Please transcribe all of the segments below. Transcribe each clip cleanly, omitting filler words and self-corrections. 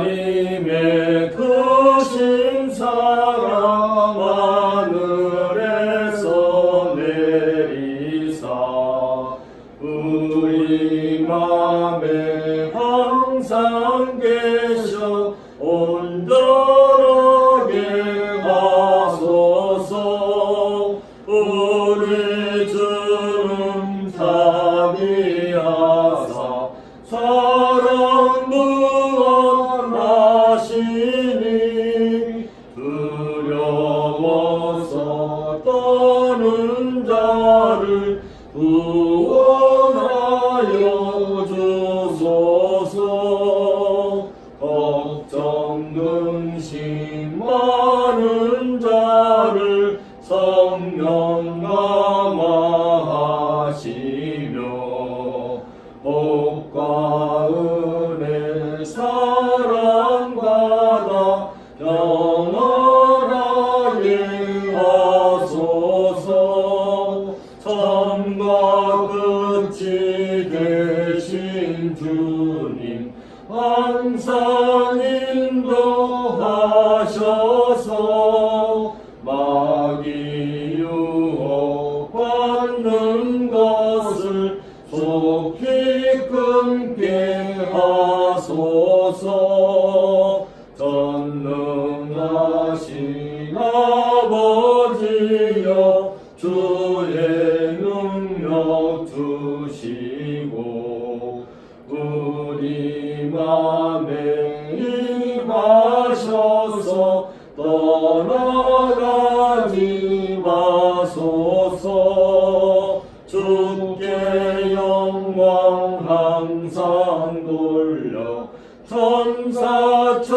하나님의 크신 사랑 하늘에서 내리사 우리 맘에 항상 계셔 온전하게 하소서. 우리 주는 자비하사 사랑 무한하시니 두려워서 떠는 자를 구원하여 주소서. 걱정 근심 많은 자를 성령 감화하시며 복과 은혜 사랑받아 평안하게 하소서. 처음과 끝이 되신 주님 항상 인도하셔서 마귀 유혹받는 것을 속히 끊게 하소서. 전능하신 아버지여 주의 능력 주시고 우리 맘에 임하셔서 떠나가지 마소서. 주께 영광 항상 돌려 천사처럼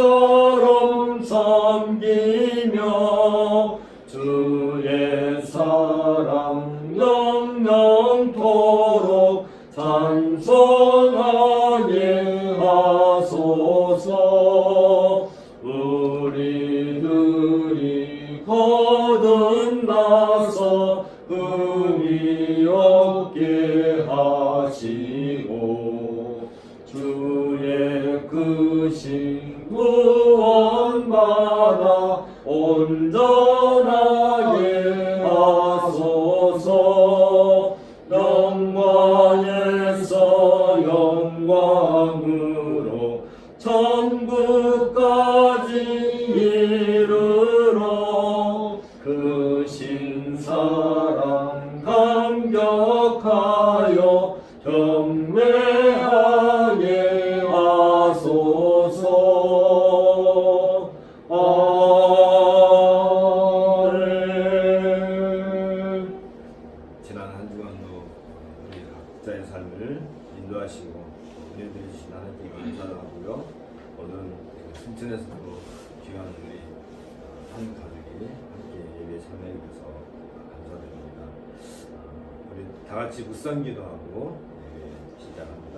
섬기며 주의 사랑 영영토록 찬송하게 하소서. 우리들이 거듭나서 흠이 없게 하시고 주의 크신 구원받아 온전하게 하소서. 영광에서 영광으로 천국까지 이르러 크신 사랑 감격하여 경배하게 하소서. 아멘. 지난 한 주간도 우리 각자의 삶을 인도하시고 은혜들이 주신 하나님께 감사하고요. 오늘 순천에서도 귀한 우리 한국 가족이 함께 예배에 참여해 주셔서 감사드립니다. 우리 다 같이 묵상기도 하고 예배 시작합니다.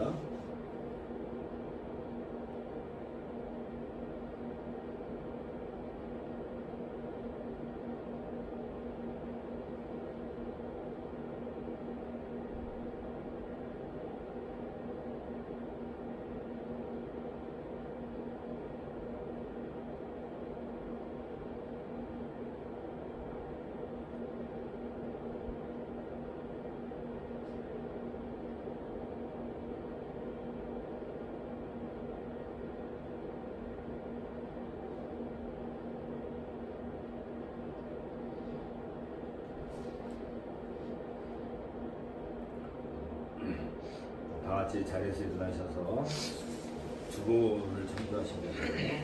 다 같이 자리에서 일어나셔서 주보를 청구하시면 됩니다.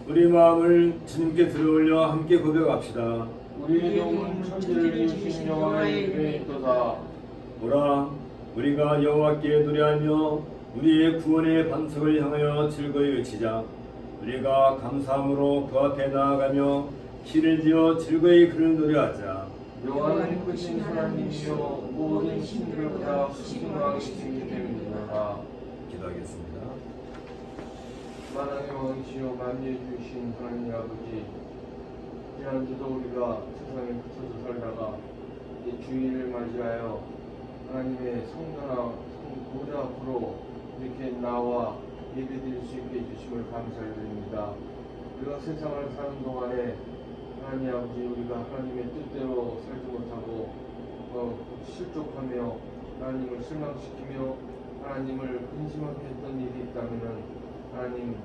우리 마음을 주님께 들어올려 함께 고백합시다. 우리의 영혼 천지를 이루신 여호와의 이름에 있도다. 오라, 우리가 여호와께 노래하며 우리의 구원의 반석을 향하여 즐거이 외치자. 우리가 감사함으로 그 앞에 나아가며 키를 지어 즐거이 그를 노래하자. 여호와는 크신 하나님이시여 모든 신들보다 신령하시기 때문이다. 기도하겠습니다. 만왕의 왕이시여 만유해 주신 하나님 아버지, 지난주도 우리가 세상에 붙어서 살다가 이 주일을 맞이하여 하나님의 성전아 보좌 앞으로 이렇게 나와 예배드릴 수 있게 해주심을 감사드립니다. 우리가 세상을 사는 동안에 하나님 아버지 우리가 하나님의 뜻대로 살지 못하고 실족하며 하나님을 실망시키며 하나님을 근심하게 했던 일이 있다면 하나님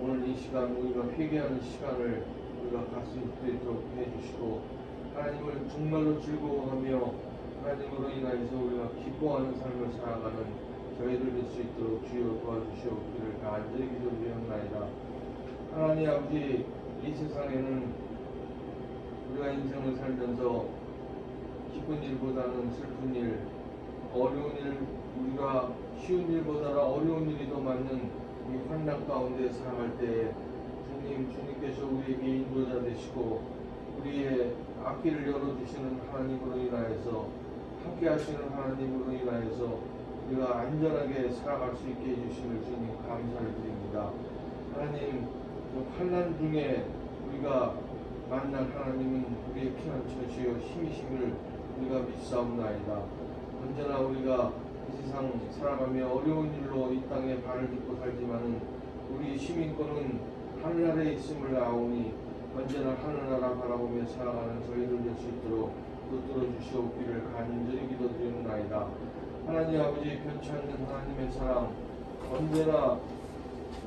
오늘 이 시간 우리가 회개하는 시간을 우리가 갈 수 있도록 해주시고 하나님을 정말로 즐거워하며 하나님으로 인하여서 우리가 기뻐하는 삶을 살아가는 저희들 될 수 있도록 주여 도와주시옵기를 간절히 기도드리옵나이다. 하나님 아버지 이 세상에는 우리가 인생을 살면서 기쁜 일보다는 슬픈 일, 어려운 일, 우리가 쉬운 일보다 어려운 일이 더 많은 이 환난 가운데 살아갈 때에 주님께서 우리에게 인도자 되시고 우리의 앞길을 열어주시는 하나님으로 인하여서 함께 하시는 하나님으로 인하여서 우리가 안전하게 살아갈 수 있게 해주심을 주님 감사를 드립니다. 하나님 환난 중에 우리가 만난 하나님은 우리의 피난처시여 힘이심을 우리가 믿사옵나이다. 언제나 우리가 이 세상 살아가며 어려운 일로 이 땅에 발을 딛고 살지만은 우리 시민권은 하늘나라에 있음을 아오니 언제나 하늘나라 바라보며 살아가는 저희들 될 수 있도록 붙들어 주시옵기를 간절히 기도드리옵나이다. 하나님 아버지 변치 않는 하나님의 사랑 언제나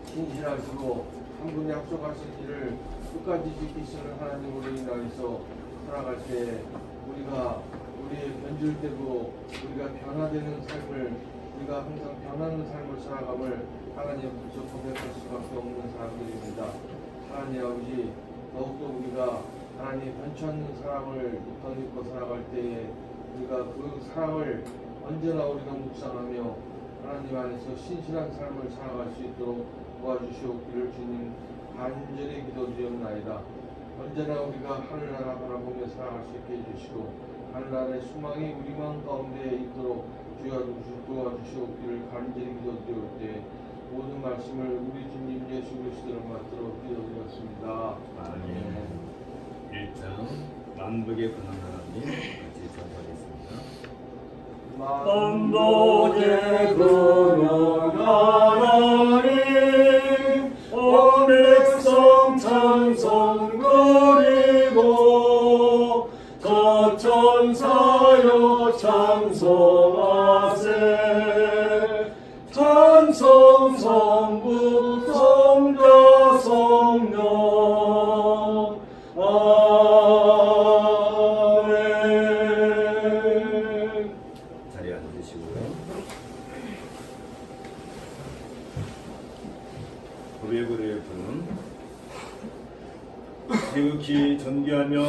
신실하시고 한 분 약속하신 일을 끝까지 지키시는 하나님으로 인하여서 살아갈 때 우리가 우리의 변질되고 우리가 변화되는 삶을 우리가 항상 변하는 삶을 살아감을 하나님 앞에서 고백할 수밖에 없는 사람들입니다. 하나님 아버지 더욱더 우리가 하나님 변치 않는 사랑을 덧입고 살아갈 때에 우리가 그 사랑을 언제나 우리가 묵상하며 하나님 안에서 신실한 삶을 살아갈 수 있도록 도와주시옵기를 주님 간절히 기도드리옵나이다. 언제나 우리가 하늘나라 바라보며 살아갈 수 있게 해주시고 하늘나라의 수망이 우리 마음 가운데 있도록 주여 도와주시옵기를 간절히 기도드리올 때 모든 말씀을 우리 주님 예수 그리스도를 받들어 기도드렸습니다. 아멘. 1장 만복의 근원하나님 같이 전하겠습니다. 만복의 근원하나님 온 백성 찬송 그리고 저천사여 찬송하세 찬송 성부 성자 성령 아멘. 자리에 앉으시고요. 고백으로의 부름 지극히 존귀하며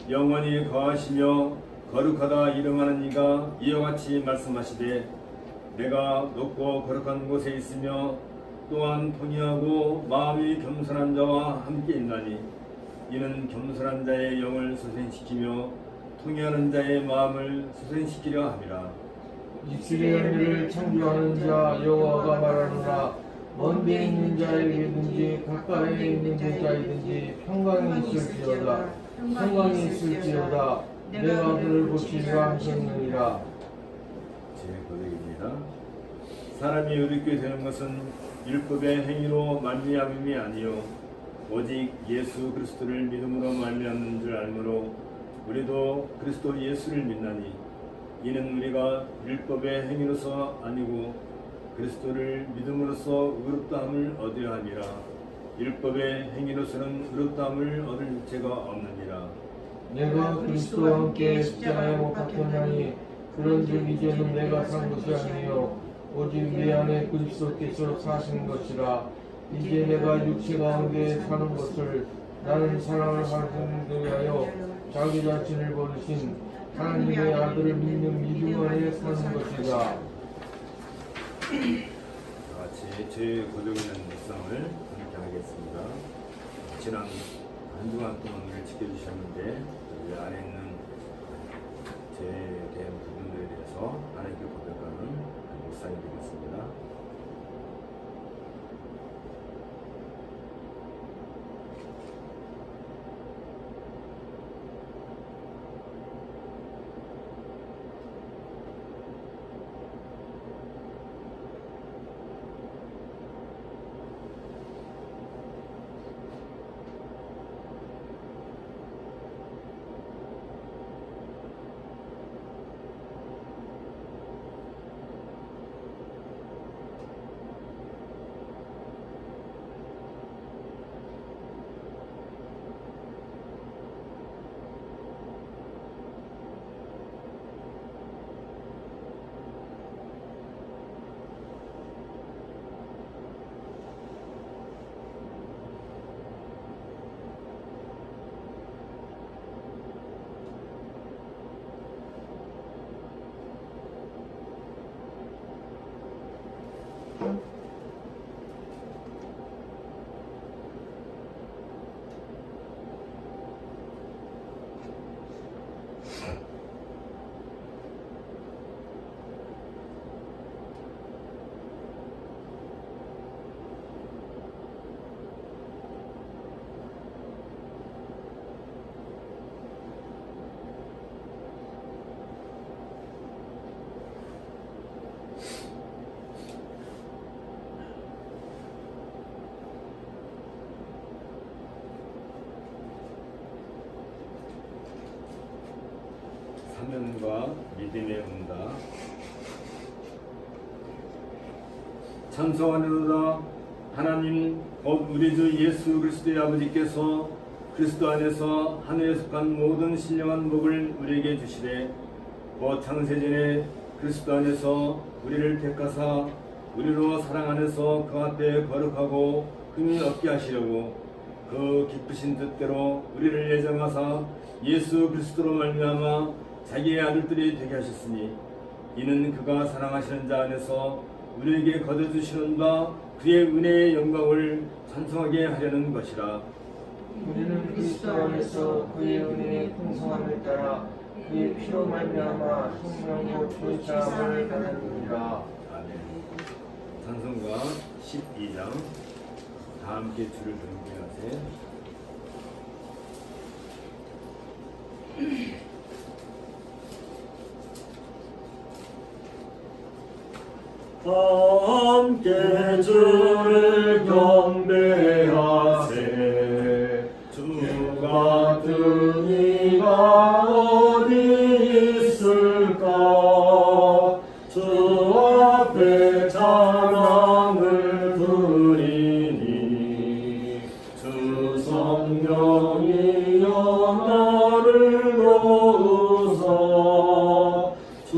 영원히 거하시며 거룩하다 이름하는 이가 이와 같이 말씀하시되 내가 높고 거룩한 곳에 있으며 또한 통이하고 마음이 겸손한 자와 함께 있나니 이는 겸손한 자의 영을 소생시키며 통이하는 자의 마음을 소생시키려 함이라. 입술의 열매를 창조하는 자 여호와가 말하노라. 먼데 있는 자에게든지 가까이에 있는 자에게든지 평강이 있을지어다. 평강이 있을지어다. 내가 그를 고치리라 하셨느니라. 제 고백입니다. 사람이 의롭게 되는 것은 율법의 행위로 말미암음이 아니요 오직 예수 그리스도를 믿음으로 말미암는 줄 알므로 우리도 그리스도 예수를 믿나니 이는 우리가 율법의 행위로서 아니고 그리스도를 믿음으로써 의롭다함을 얻으려 함이라. 율법의 행위로서는 의롭다함을 얻을 죄가 없느니라. 내가 그리스도와 함께 십자가에 못 박혔나니 그런즉 이제는 내가 산 것이 아니요 오직 내 안에 그리스도께서 사시는 것이라. 이제 내가 육체 가운데 사는 것을 나는 사랑을 하기 위하여 자기 자신을 버리신 하나님의 아들을 믿는 믿음 안에 사는 것이다. 같이 제 고백이라는 묵상을 함께 하겠습니다. 지난 한 주간 동안 우리를 지켜주셨는데 여기 안에 있는 죄에 대한 부분들에 대해서 하나님께 고백하는 묵상이 되겠습니다. 사명과 믿음에 온다. 찬송하노라. 하나님 곧 우리 주 예수 그리스도의 아버지께서 그리스도 안에서 하늘에 속한 모든 신령한 복을 우리에게 주시되 곧 창세전에 그리스도 안에서 우리를 택하사 우리로 사랑 안에서 그 앞에 거룩하고 흠이 없게 하시려고 그 기쁘신 뜻대로 우리를 예정하사 예수 그리스도로 말미암아 자기의 아들들이 되게 하셨으니 이는 그가 사랑하시는 자 안에서 우리에게 거둬주시는 바 그의 은혜의 영광을 찬송하게 하려는 것이라. 우리는 그리스도 안에서 그의 은혜의 풍성함을 따라 그의 피로 말미암아 성령으로 죄사함을 받았느니라. 아멘. 찬송가 12장 다 함께 줄을 동기하세요. 함께 주를 경배하세. 주 같은 이가 어디 있을까. 주 앞에 찬양을 드리니 주 성령이여 나를 도우사. 주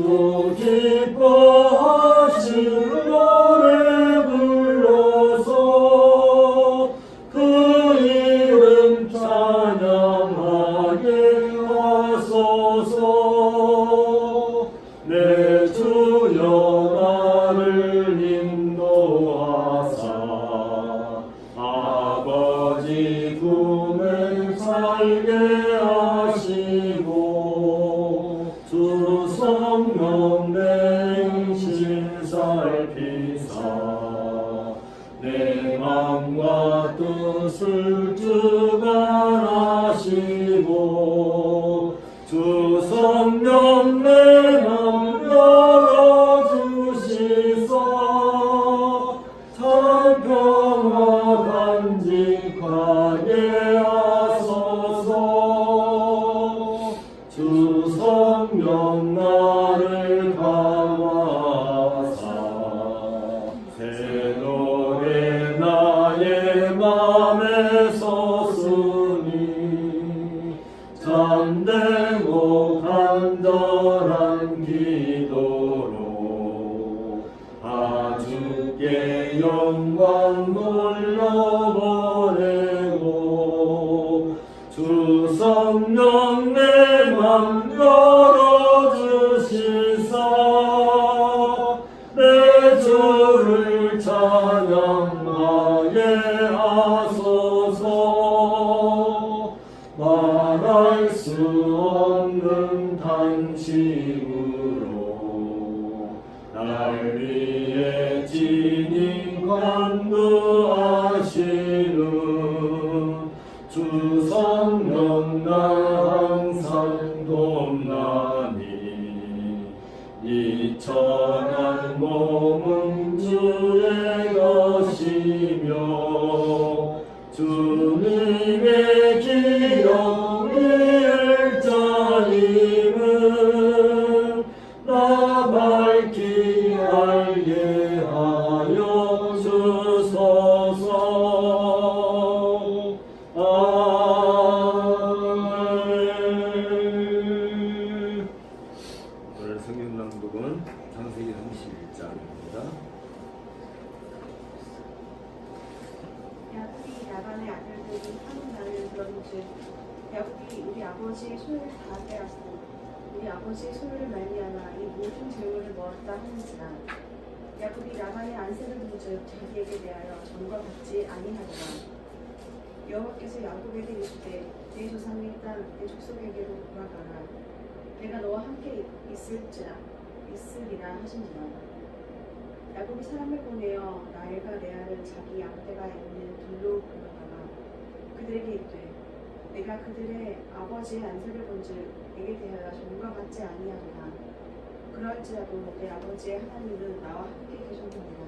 기뻐하신 노래 불러서 그 이름 찬양하게 하소서. 내 주여 나를 인도하사 아버지 품에 살게 하시고 주 성령 내 인신 살피사 내 마음과 뜻을 주관하시고 주 성령 내 맘 열어주시사 참 평화 간직하게 하소서. 주 성령 나를 감화사 새 노래 나의 맘에 섰으니 참되고 간절한 기도로 아주께 영광 돌려보내고 주 성령 내 맘 열어주시사 내 주를 찬양하게 하소서. 말할 수 없는 탄식으로 날 위해 진인 간구하시는 주 성령 날 항상 돕나니 이 천한 몸은 주의 것이며 주님의 기억 일자임은 나 밝히 알게 하여 주소서. 아멘. 오늘 성경 낭독은 창세기 31장입니다. 야곱이 라반의 아들들이 하는 말을 들었는즉 야곱이 우리 아버지의 소유를 다 빼앗고 우리 아버지의 소유를 말미암아 이 모든 재물을 먹었다 하는지라. 야곱이 라반의 안색을 본즉 자기에게 대하여 전과 같지 아니하더라. 여호와께서 야곱에게 이르시되 네 조상의 땅 내 족속에게로 돌아가라. 내가 너와 함께 있으리라 하신지라. 야곱이 사람을 보내어 라헬과 레아를 자기 양떼가 있는 들로 불러다가 그들에게 이르되 내가 그들의 아버지의 안색을 본즉 내게 대하여 전과 같지 아니하도다. 그러할지라도 내 아버지의 하나님은 나와 함께 계셨느니라.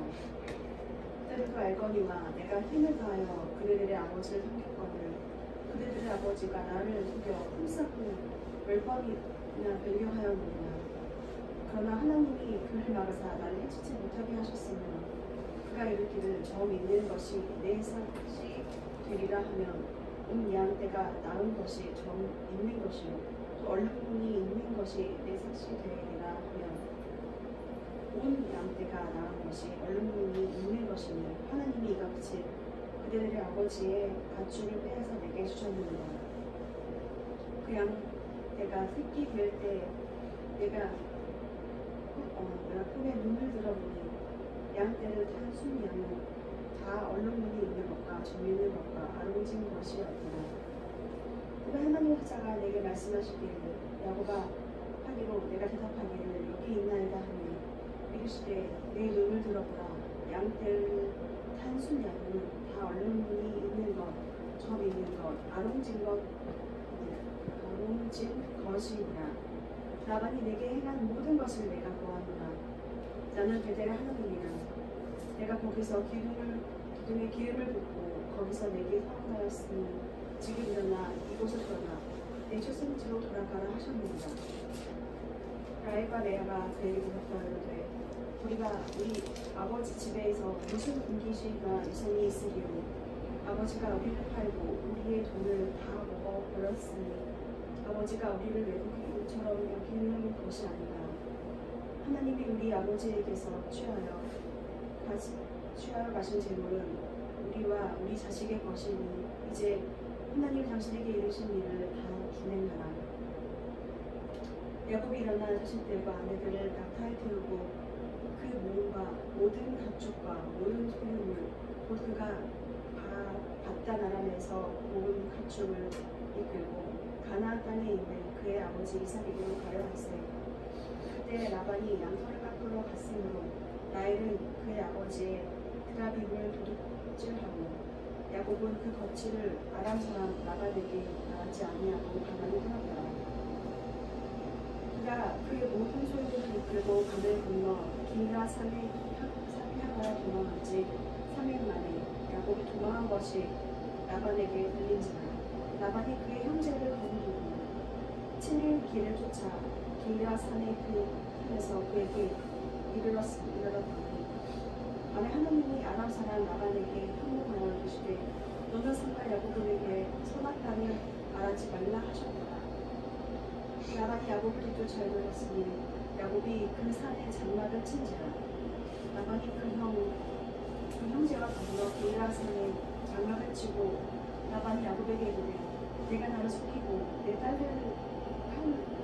그들도 알거니와 내가 힘을 다하여 그들의 아버지를 섬겼거늘 그들의 아버지가 나를 속여 흠싸고 몇 번이 그냥 변경하였느니라. 그러나 하나님이 그를 막으사 나를 해치지 못하게 하셨으며 그가 이르기를 저 믿는 것이 내 삭이 되리라 하면 온 양떼가 낳은 것이 저 믿는 것이요 또 얼룩무늬 있는 것이 내 삭이 되리라 하면 온 양떼가 낳은 것이 얼룩무늬 있는 것이니 하나님이 이같이 그들의 아버지의 가축을 빼앗아 내게 주셨느니라. 그 양떼가 새끼 될 때 내가 꿈에 눈을 들어보니 양떼를 탄 순 양은 다 얼룩무늬 있는 것과 점있는 것과 아롱진 것이었더라. 그가 하나님의 사자가 내게 말씀하시기를 야곱아 하기로 내가 대답하기를 여기 있나이다 하니 이르시되 내 눈을 들어보라. 양떼를 탄 순 양은 다 얼룩무늬 있는 것, 점 있는 것, 아롱진 것이니라. 라반이 내게 행한 모든 것을 내가 보았노라. 나는 베델의 하나님이라. 내가 거기서 기둥에 기름을 붓고 거기서 내게 사랑하였으니 지금 일어나 이곳을 떠나 내 출생지로 돌아가라 하셨느니라. 라헬과 레아가 그에게 대답하여되 우리가 우리 아버지 집에서 무슨 분기시나 유산이 있으리요. 아버지가 우리를 팔고 우리의 돈을 다 먹어 버렸으니 아버지가 우리를 외국인처럼 여기는 것이 아니라 하나님이 우리 아버지에게서 취하여 가신 재물은 우리와 우리 자식의 것이니 이제 하나님 당신에게 이르신 일을 다 준행하라. 야곱이 일어나 자식들과 아내들을 낙타에 태우고 그 모음과 모든 가축과 모든 소유물 곧 그가 바단 아람에서 모은 가축을 이끌고 가나안 땅에 있는 그의 아버지 이삭에게로 가려 하세. 그때 라반이 양털을 깎으러 갔으므로 라헬은 그의 아버지의 드라빔을 도둑질하고 야곱은 그 거치를 아람 사람 라반에게 말하지 아니하고 가만히 떠났더라. 그가 그의 모든 소유를 이끌고 강을 건너 기라 산에 향하여 도망한 지 3일 만에 야곱이 도망한 것이 라반에게 들린지라. 라반이 그의 형제를 거두고 7일 길을 쫓아 기라 산의 그 산에서 그에게 이르렀더니 만에 하나님이 아람 사람 라반에게 항목하여 이르시되 너는 삼가 야곱에게 선악 땅을 말하지 말라 하셨더라. 라반이 야곱을 뒤쫓아 이르렀으니 야곱이 그 산에 장막을 친지라. 라반이 그 형제와 더불어 기라 산에 장막을 치고 라반이 야곱에게 이르되 내가 나를 속이고 내 딸을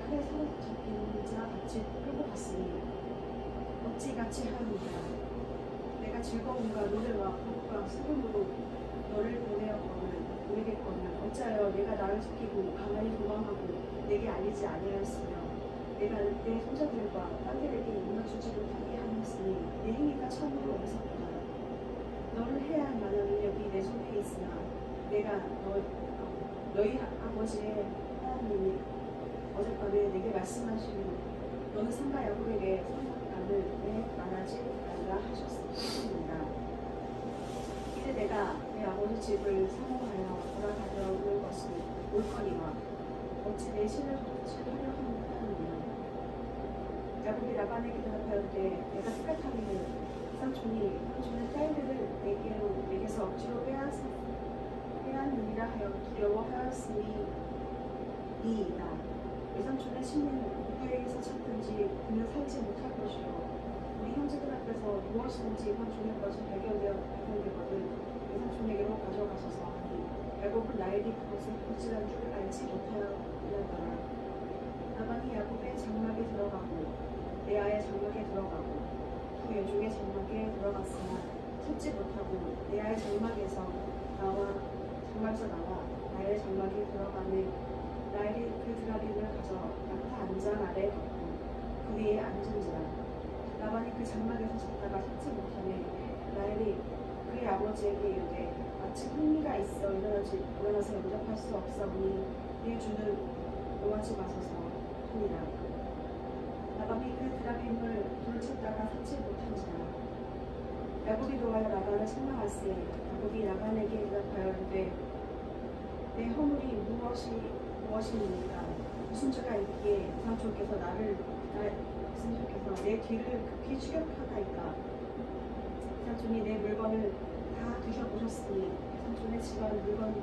칼에 사로잡힌 자 같이 끌고 갔으니 어찌 같이 하는가. 내가 즐거움과 노래와 복과 수금으로 너를 보내겠거늘 어찌하여 내가 나를 속이고 가만히 도망하고 내게 알리지 아니하였으며 내가 내 손자들과 딸들에게 일러주지 못하게 하였으니 내 행위가 참으로 어리석다. 너를 해야 할 만한 능력이 내 손에 있으나 내가 너희 아버지의 하나님이 어젯밤에 내게 말씀하시니 너는 삼가 야곱에게 선악간을 왜 말하지 말라 하셨습니다. 이제 내가 내 아버지 집을 사모하여 돌아가려는 것은 옳거니와 어찌 내 신을 하려 하느냐. 야곱이 라반에게 대답하였되 내가 생각하기를 삼촌의 딸들을 내게서 억지로 빼앗느니라 하여 두려워하였으니 이이다. 내 삼촌의 신은 누구에게서 찾든지 그는 살지 못할 것이요 우리 형제들 앞에서 무엇이든지 삼촌의 것이 발견되거든 내 삼촌에게로 가져가소서 하니 야곱은 라헬이 그것을 부지런 줄 알지 못하였더라. 라반이 야곱의 장막에 들어가고 레아의 장막에 들어가고 그 여종의 장막에 들어갔으나 찾지 못하고 레아의 장막에서 나와 라헬의 장막에 들어가매 라헬이 그 드라빔을 가져 낙타 안장 아래에 덮고 그 위에 앉은지라. 라반이 그 장막에서 찾다가 찾지 못하매 라헬이 그의 아버지에게 이르되 마침 흥미가 있어 일어나서 영접할 수 없사오니 내 주는 노하지 마소서 하니라. 라반이 그 드라빔을 둘러찾다가 찾지 못한지라. 야곱이 노하여 라반을 책망하세. 야곱이 라반에게 대답하여 이르되 내 허물이 무엇이니까 무슨 죄가 있기에 우상초께서 우상초께서 내 뒤를 급히 추격하나이까. 우상초니 내 물건을 다 드셔보셨으니 우상초의 집안 물건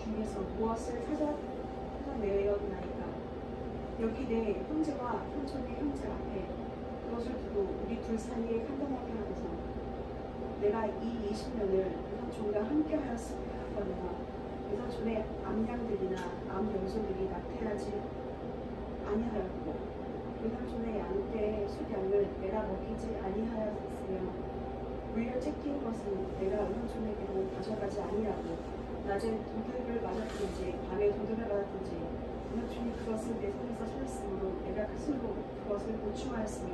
중에서 무엇을 찾아내었나이까. 여기 내 형제와 삼촌의 형제 앞에 그것을 두고 우리 둘 사이에 판단하게 하고서 내가 이 20년을 우상촌과 함께 하였거니와 우상촌의 암양들이나 암염소들이 낙태하지 아니하였고 우상촌의 양떼의 수량을 내가 먹이지 아니하였으며 물려 찢긴 것은 내가 우상촌에게로 가져가지 아니하고 낮에 도둑을 맞았든지 밤에 도둑을 맞았든지 우상촌이 그것을 내 손에서 찾았으므로 내가 스스로 그것을 보충하였으며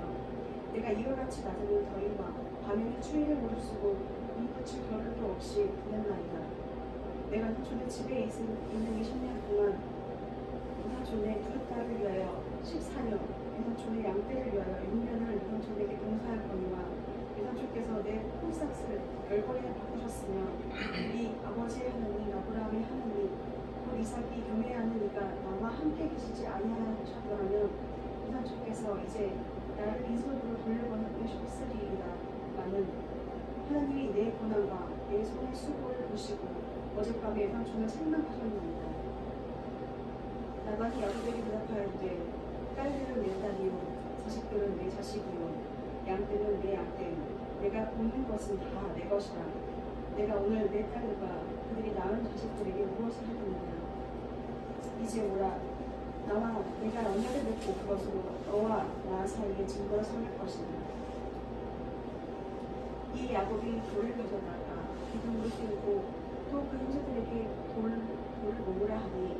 내가 이와 같이 낮에는 더위와 밤에는 추위를 무릅쓰고 이 붙일 겨를도 없이 보냈나이다. 내가 우상촌의 집에 있는 20년 동안 우상촌의 두 딸을 위하여 14년, 우상촌의 양떼를 위하여 6년을 우상촌에게 봉사하였거니와 우상초께서 내 콩삭을 10번이나 바꾸셨으며 우리 아버지의 하나님 아브라함의 하나님 곧 이삭이 경외하는 이가 나와 함께 계시지 아니하셨더라면 우상초께서 이제 나를 빈손으로 돌려보내셨으리이다. 나는 하나님이 내 고난과 내 손의 수고를 보시고 어젯밤에 우상촌을 생각하셨나이다. 라반이 야곱에게 대답하였되 딸들은 내 딸이요 자식들은 내 자식이요 양떼는 내 양떼요 내가 보는 것은 다 내 것이라. 내가 오늘 내 딸들과 그들이 낳은 자식들에게 무엇을 하겠느냐. 이제 오라. 나와 내가 언약을 맺고 그것으로 너와 나 사이에 증거를 삼을 것이다. 이 야곱이 돌을 가져다가 기둥으로 띄우고 또 그 형제들에게 돌을 모으라 하니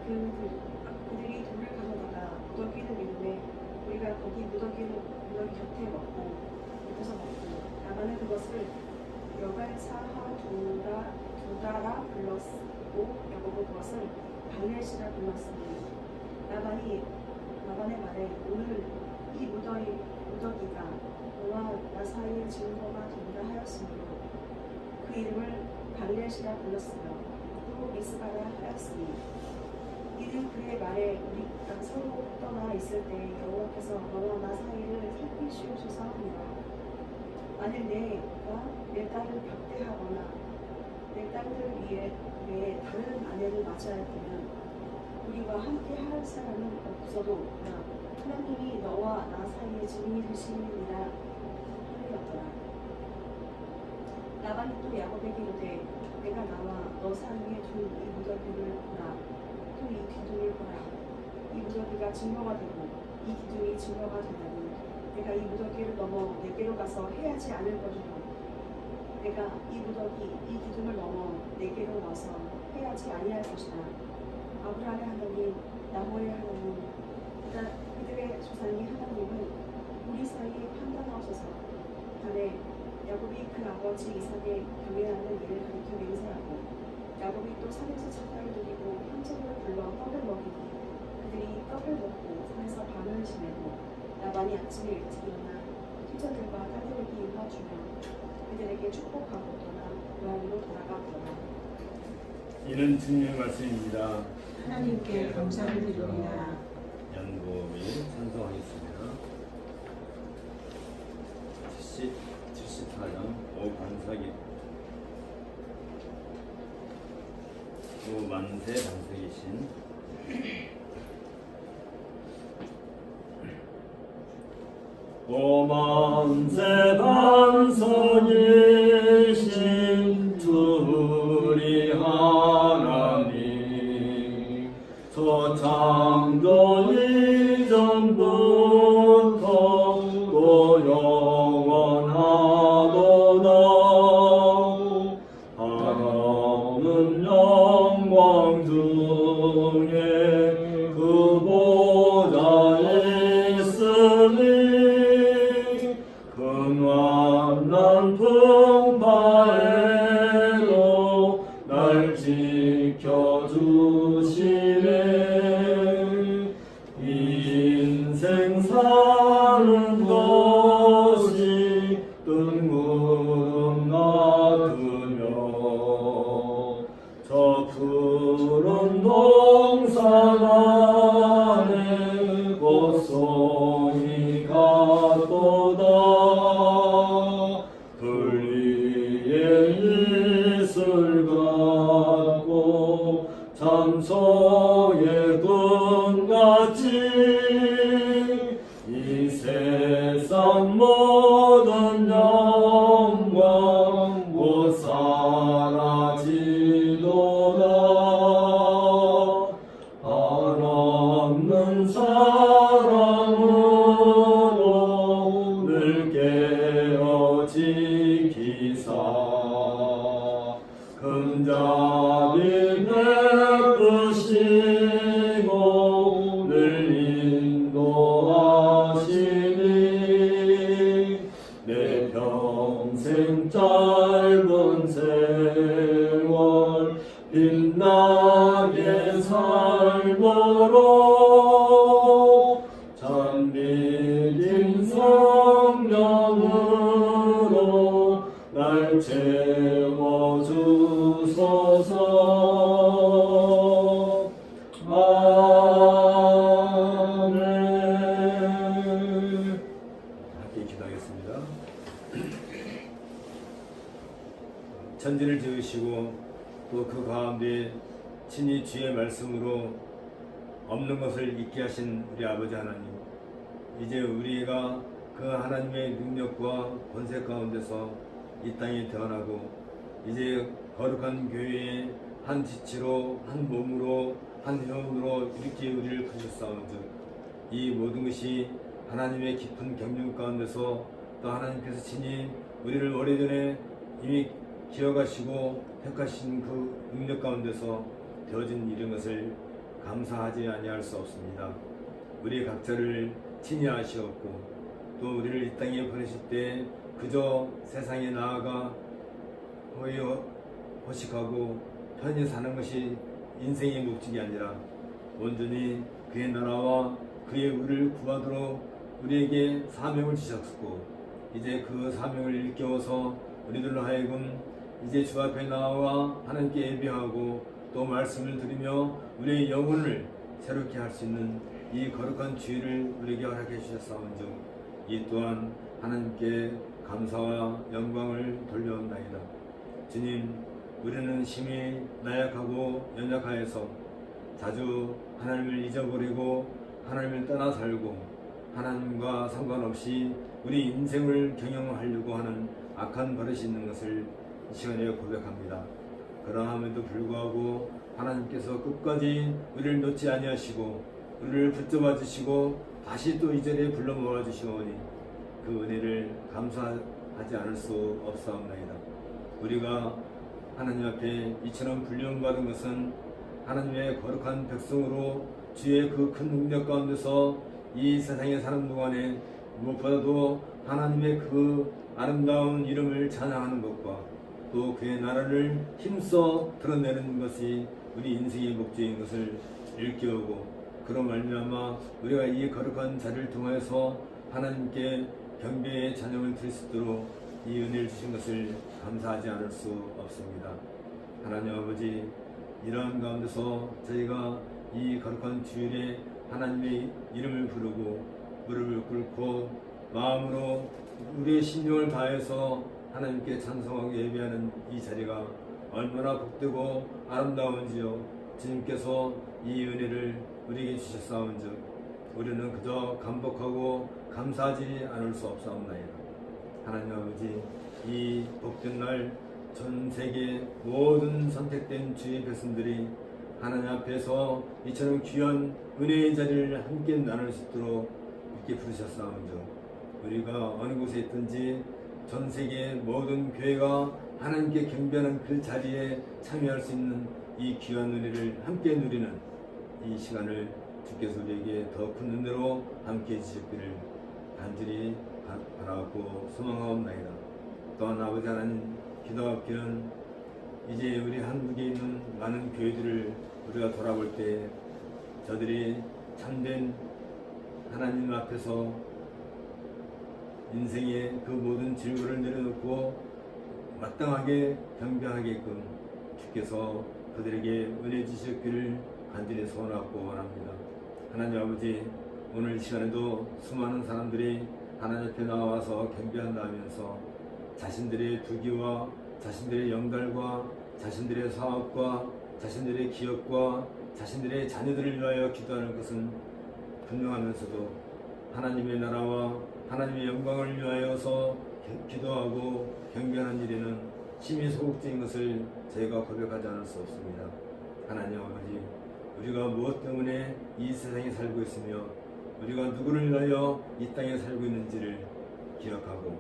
그들이 돌을 가져다가 무더기를 이루매 우리가 거기 무더기 곁에 먹고 옆에서 먹고 라반은 그것을 여갈사하 두다라 불렀고 야곱은 그것을 발렛이라 불렀으니 라반의 말에 오늘 이 무더기가 너와 나 사이의 증거가 된다 하였으므로 그 이름을 발렛이라 불렀으며 또 미스바라 하였으니 이는 그의 말에 우리가 서로 떠나 있을 때 여호와께서 너와 나 사이를 살피시옵소서 하니라. 만일 내가 내 딸을 박대하거나 내 딸들 외에 다른 아내를 맞이하여 되면 우리와 함께 할 사람은 없어도 하나님이 너와 나 사이에 증인이 되시느니라 하였더라. 라반이 또 야곱에게 이르되 내가 나와 너 사이에 둔 이 무더기를 보라. 또 이 기둥을 보라. 이 무더기가 증거가 되고 이 기둥이 증거가 되다니 내가 이 무더기를 넘어 내게로 가서 해하지 않을 것이고 내가 이 무더기 이 기둥을 넘어 내게로 와서 해하지 아니할 것이다. 아브라함의 하나님 나홀의 하나님 그들의 조상의 하나님은 우리 사이에 판단하옵소서. 다음에 야곱이 그 아버지 이삭의 경외하는 일을 가리켜 맹세하고 야곱이 또 산에서 잣떡을 드리고 형제를 불러 떡을 먹이니 그들이 떡을 먹고 산에서 밤을 지내고 라반이 아침에 일찍 일어나 형제들과 딸들에게 일러주며 그들에게 축복하고 떠나 고향으로 돌아가더라. 이는 주님의 말씀입니다. 하나님께 감사를 드립니다. 연구 및 찬송하겠습니다. 74장 오반사기 만세 반석이신 오만세 반석이신 주 우리 하나님 저 창조 이전부터 또 영원하도다 하나는 영광 중에 그보다 있으니 근환난 풍파에도 날 지켜주시네 인생 사는 것이 뜬구름 같으며 저 푸른 동산아 백성이 갔도다. 불 위에 이슬 같고 잠소의 꿈같이 이 세상 모든 영광 곧 사라지도다. 한없는 사랑으로 늘 깨어 지키사 금자비 베푸시고 늘 인도하시니 내 평생 짧은 세월 빛나게 살도록 잠비린 성령으로 날 채워주소서. 아멘. 함께 기도하겠습니다. 천지를 지으시고 또 그 가운데 친히 주의 말씀으로 없는 것을 있게 하신 우리 아버지 하나님, 이제 우리가 그 하나님의 능력과 권세 가운데서 이 땅에 태어나고 이제 거룩한 교회의 한 지체로 한 몸으로 한 영으로 이렇게 우리를 크셨사온즉 이 모든 것이 하나님의 깊은 경륜 가운데서 또 하나님께서 친히 우리를 오래전에 이미 기억하시고 택하신 그 능력 가운데서 되어진 일인 것을 감사하지 아니할 수 없습니다. 우리 각자를 친히 아시었고 또 우리를 이 땅에 보내실 때 그저 세상에 나아가 허식하고 편히 사는 것이 인생의 목적이 아니라 온전히 그의 나라와 그의 의를 구하도록 우리에게 사명을 주셨고 이제 그 사명을 일깨워서 우리들로 하여금 이제 주 앞에 나와 하나님께 예배하고 또 말씀을 드리며 우리의 영혼을 새롭게 할 수 있는 이 거룩한 주의를 우리에게 허락해 주셨사온즉 이 또한 하나님께 감사와 영광을 돌려온다이다. 주님, 우리는 심히 나약하고 연약하여서 자주 하나님을 잊어버리고 하나님을 떠나 살고 하나님과 상관없이 우리 인생을 경영하려고 하는 악한 버릇이 있는 것을 이 시간에 고백합니다. 그러함에도 불구하고 하나님께서 끝까지 우리를 놓지 아니하시고 우리를 붙잡아 주시고 다시 또 이 자리에 불러 모아 주시오니 그 은혜를 감사하지 않을 수 없사옵나이다. 우리가 하나님 앞에 이처럼 불륜받은 것은 하나님의 거룩한 백성으로 주의 그 큰 능력 가운데서 이 세상에 사는 동안에 무엇보다도 하나님의 그 아름다운 이름을 찬양하는 것과 또 그의 나라를 힘써 드러내는 것이 우리 인생의 목적인 것을 일깨우고 그로 말미암아 우리가 이 거룩한 자리를 통해서 하나님께 경배의 찬양을 드릴 수 있도록 이 은혜를 주신 것을 감사하지 않을 수 없습니다. 하나님 아버지, 이러한 가운데서 저희가 이 거룩한 주일에 하나님의 이름을 부르고 무릎을 꿇고 마음으로 우리의 신령을 다해서 하나님께 찬송하고 예배하는 이 자리가 얼마나 복되고 아름다운지요. 주님께서 이 은혜를 우리에게 주셨사온즉 우리는 그저 감복하고 감사하지 않을 수 없사옵나이다. 하나님 아버지, 이 복된 날 전 세계 모든 선택된 주의 백성들이 하나님 앞에서 이처럼 귀한 은혜의 자리를 함께 나눌 수 있도록 이렇게 부르셨사온즉 우리가 어느 곳에 있든지 전 세계 모든 교회가 하나님께 경배하는 그 자리에 참여할 수 있는 이 귀한 은혜를 함께 누리는 이 시간을 주께서 우리에게 더 큰 은혜로 함께 해주시기를 간절히 바라고 소망하옵나이다. 또한 아버지 하나님, 기도하기는 이제 우리 한국에 있는 많은 교회들을 우리가 돌아볼 때 저들이 참된 하나님 앞에서 인생의 그 모든 질고를 내려놓고 마땅하게 경배하게끔 주께서 그들에게 은혜 주셨기를 간절히 소원하고 원합니다. 하나님 아버지, 오늘 이 시간에도 수많은 사람들이 하나님 앞에 나와서 경배한다 하면서 자신들의 부귀와 자신들의 영달과 자신들의 사업과 자신들의 기업과 자신들의 자녀들을 위하여 기도하는 것은 분명하면서도 하나님의 나라와 하나님의 영광을 위하여서 기도하고 경배하는 일에는 심히 소극적인 것을 저희가 고백하지 않을 수 없습니다. 하나님 아버지, 우리가 무엇 때문에 이 세상에 살고 있으며 우리가 누구를 위하여 이 땅에 살고 있는지를 기억하고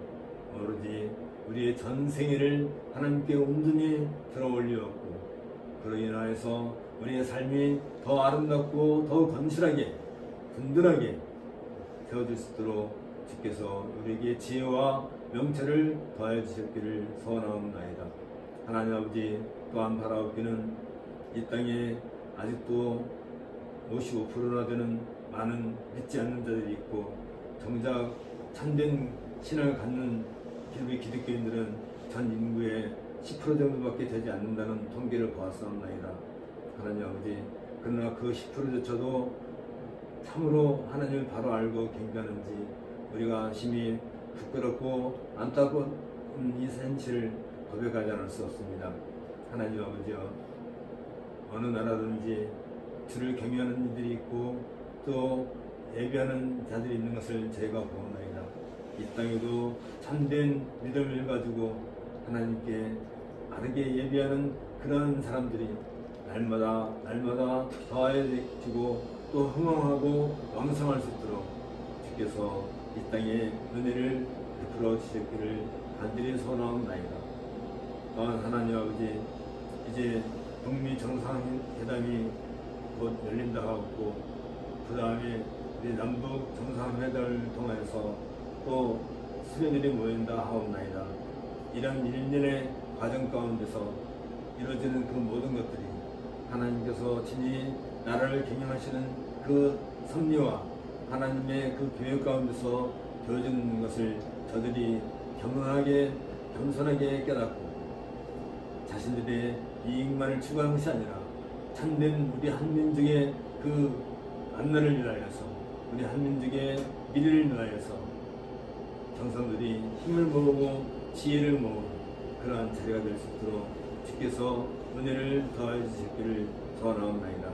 오로지 우리의 전생애를 하나님께 온전히 들어올리었고 그로 인하여서 우리의 삶이 더 아름답고 더 건실하게 든든하게 되어질 수 있도록 주께서 우리에게 지혜와 명철을 더하여 주셨기를 소원하옵나이다. 하나님 아버지, 또한 바라옵기는 이 땅에 아직도 55%나 되는 많은 믿지 않는 자들이 있고 정작 참된 신앙을 갖는 기독교인들은 전 인구의 10% 정도밖에 되지 않는다는 통계를 보았사옵나이다. 하나님 아버지, 그러나 그 10%조차도 참으로 하나님을 바로 알고 경배하는지 우리가 심히 부끄럽고 안타까운 이 현실을 고백하지 않을 수 없습니다. 하나님 아버지여, 어느 나라든지 주를 경외하는 이들이 있고 또 예배하는 자들이 있는 것을 저희가 보옵나이다. 이 땅에도 참된 믿음을 가지고 하나님께 바르게 예배하는 그런 사람들이 날마다 더해지고 또 흥왕하고 왕성할 수 있도록 주께서 이 땅에 은혜를 베풀어 주시기를 간절히 소원하옵나이다. 또한 하나님 아버지, 이제 북미 정상회담이 곧 열린다 하고 그 다음에 우리 남북 정상회담을 통해서 또 수련들이 모인다 하옵나이다. 이런 일련의 과정 가운데서 이루어지는 그 모든 것들이 하나님께서 친히 나라를 경영하시는 그 섭리와 하나님의 그 계획 가운데서 되어지는 것을 저들이 겸허하게 겸손하게 깨닫고 자신들의 이익만을 추구하는 것이 아니라 참된 우리 한민족의 그 앞날을 위하여서 우리 한민족의 미래를 위하여서 정상들이 힘을 모으고 지혜를 모으는 그러한 자리가 될 수 있도록 주께서 은혜를 더하여 주시기를 소원하옵나이다.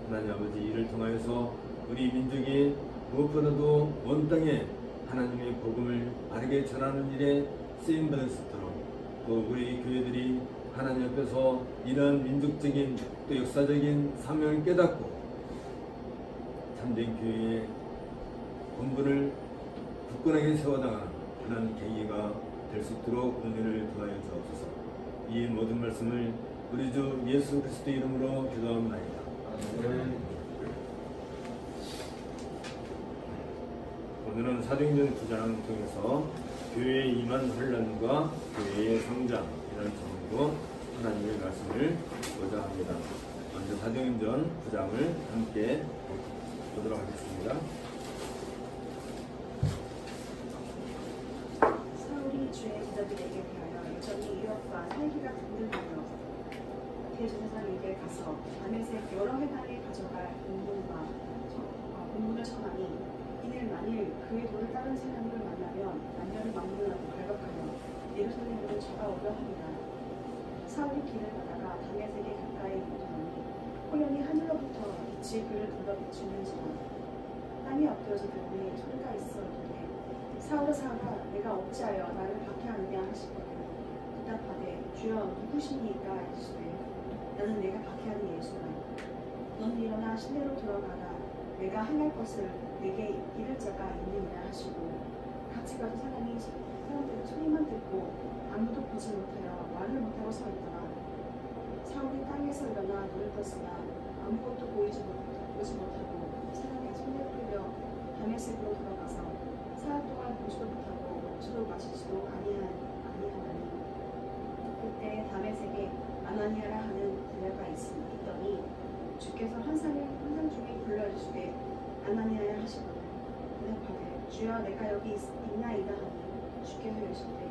하나님 아버지, 이를 통하여서 우리 민족이 무엇보다도 온 땅에 하나님의 복음을 바르게 전하는 일에 쓰임받을 수 있도록 또 우리 교회들이 하나님 앞에서 이러한 민족적인 또 역사적인 사명을 깨닫고 참된 교회의 본분을 굳건하게 세워나가는 그런 계기가 될 수 있도록 은혜를 더하여 주옵소서. 이 모든 말씀을 우리 주 예수 그리스도 이름으로 기도합나이다. 오늘은 사도행전 9장을 통해서 교회에 임한 혼란과 교회의 성장 이런 제목으로 하나님의 말씀을 보자 합니다. 먼저 사도행전 9장을 함께 보도록 하겠습니다. 사울이 주의 제자들에게 대하여 여전히 유업과 살기가 든든하며 대제사장에게 가서 다메섹 여러 회당에 가져갈 공문을 전하니 이는 만일 그의 도를 따른 사람을 만나면 남녀를 막론하고 발각하여 예루살렘으로 잡아오려 합니다. 사울이 길을 가다가 다메섹에 가까이 이르더니 호련히 하늘로부터 빛이 그를 둘러 비추는지라 땅이 엎드려져 들으니 소리가 있어 이르되 사울아 사울아 내가 어찌하여 나를 박해하느냐 하시거든. 대답하되 주여 누구시니까 하시되 나는 내가 박해하는 예수라. 너는 일어나 시내로 돌아가라. 내가 행할 것을 내게 이를 자가 있느니라 하시고 같이 가던 사람들이 소리만 듣고 아무도 보지 못하여 말을 못하고 서 있더라. 사울이 땅에서 일어나 눈을 떴으나 아무것도 보지 못하고 사람의 손에 끌려 다메섹으로 돌아가서 사흘 동안 보지도 못하고 먹지도 마시지도 아니하나니 그때 다메섹에 아나니아라 하는 부녀가 있더니 주께서 환상 중에 불러주시되 아나니아야 하시거든. 대답하되 주여 내가 여기 있나이다 하니 주께서 이르시되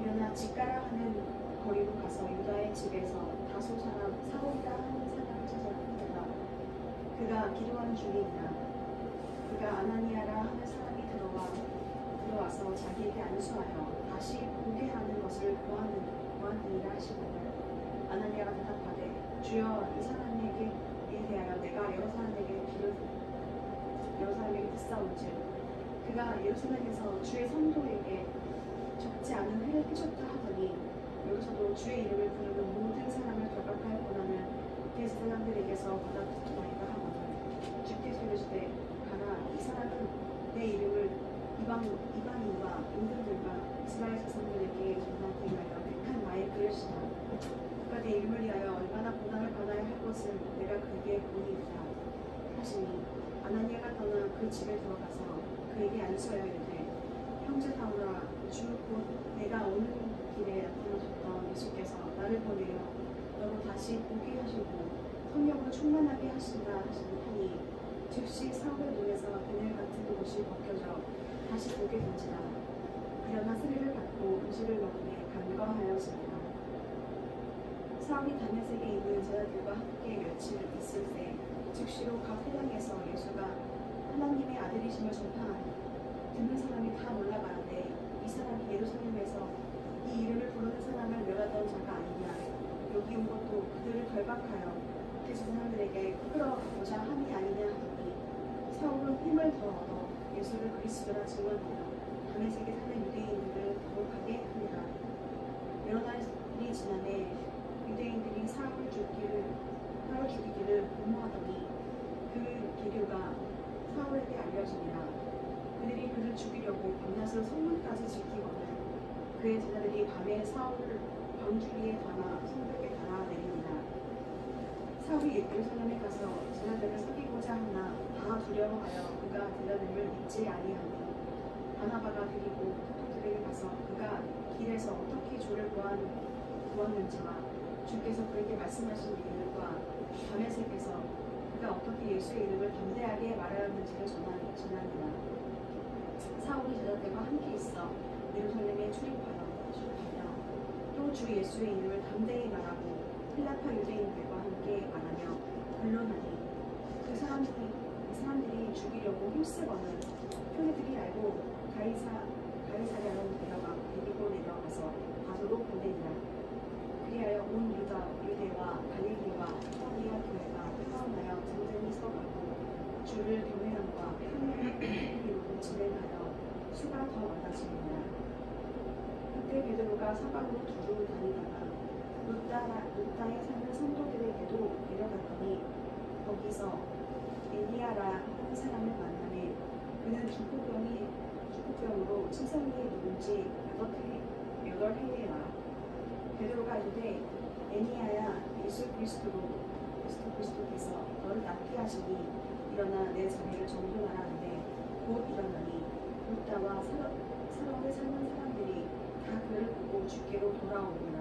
일어나 직가라 하는 거리로 가서 유다의 집에서 다소 사람 사울이라 하는 사람을 찾아라. 그가 기도하는 중이니라. 그가 아나니아라 하는 사람이 들어와서 자기에게 안수하여 다시 보게 하는 것을 보았느니라 하시거늘 아나니아가 대답하되 주여 이 사람에게 대하여 내가 여러 사람에게 듣사온즉 그가 예루살렘에서 주의 성도에게 적지 않은 회를 끼쳤다 하더니 여기서도 주의 이름을 부르는 모든 사람을 결박할 권한을 대제사장들에게서 받았나이다 하거늘 주께서 이르시되 가라 이 사람은 내 이름을 이방인과 인들들과 이스라엘 자손들에게 전하기 위하여 택한 나의 그릇이다. 그가 내 이름을 위하여 얼마나 고난을 받아야 할 것을 내가 그에게 보이리라 하시니 아나니아가 떠나 그 집에 들어가서 그에게 안수하여 이르되 형제 사울아 주 곧 내가 오는 길에 나타나셨던 예수께서 나를 보내어 너로 다시 보게 하시고 성령으로 충만하게 하신다 하시니 즉시 사울의 눈에서 그늘 같은 곳이 벗겨져 다시 보게 된지라. 일어나 스리를 받고 음식을 먹으며 간과하였습니다. 사울이 다메섹에 있는 제자들과 함께 며칠 있을 때 즉시로 각 회당에서 예수가 하나님의 아들이심을 전파하니 듣는 사람이 다 놀라가는데 이 사람이 예루살렘에서 이 이름을 부르는 사람을 멸하던 자가 아니냐. 여기 온 것도 그들을 결박하여 대제사장들에게 끌어가고자 함이 아니냐 하더니 사울은 힘을 더 얻어 예수를 그리스도라 증언하여 다메섹에 사는 유대인들을 거룩하게 합니다. 여러 날이 지나매 유대인들이 사울을 죽이기를 공모하더니 그 계류가 사울에게 알려지니라. 그들이 그를 죽이려고 밤낮으로 성문까지 지키거늘 그의 제자들이 밤에 사울을 광주리에 담아 성벽에 달아내리니라. 사울이 예루살렘에 가서 제자들을 사귀고자 하나 다 두려워하여 그가 제자들을 믿지 아니하니 바나바가 데리고 사도들에게 가서 그가 길에서 어떻게 주를 보았는지와 주께서 그에게 말씀하신 일과 다메섹에서 그가 어떻게 예수의 이름을 담대하게 말하였는지를 전하니라. 사울이 제자들과 함께 있어 예루살렘에 출입하여 또 주 예수의 이름을 담대히 말하고 필라파 유대인들과 함께 말하며 변론하니 그 사람들이 죽이려고 힘쓰거늘 표제들이 알고 가이사랴로 데리고 내려가서 다소로 보내니라. 그리하여 온 유대와 갈릴리와 사마리아 교회가 회개하여 든든히 서가고 주를 경외함과 평안을 이루고 진행하여 수가 더 많아지니라. 그때 베드로가 사방으로 두루 다니다가 루다에 사는 성도들에게도 내려갔더니 거기서 에니아라 하는 사람을 만나매 그는 죽구병으로 침상위에 누운 지 8해라. 베드로가 이르되 에니아야 예수 그리스도께서 너를 낫게 하시니 일어나 내 자리를 정돈하라 하는데 곧 일어나니 루다와 사람에 사는 사람들이 다 그를 보고 주께로 돌아오니라.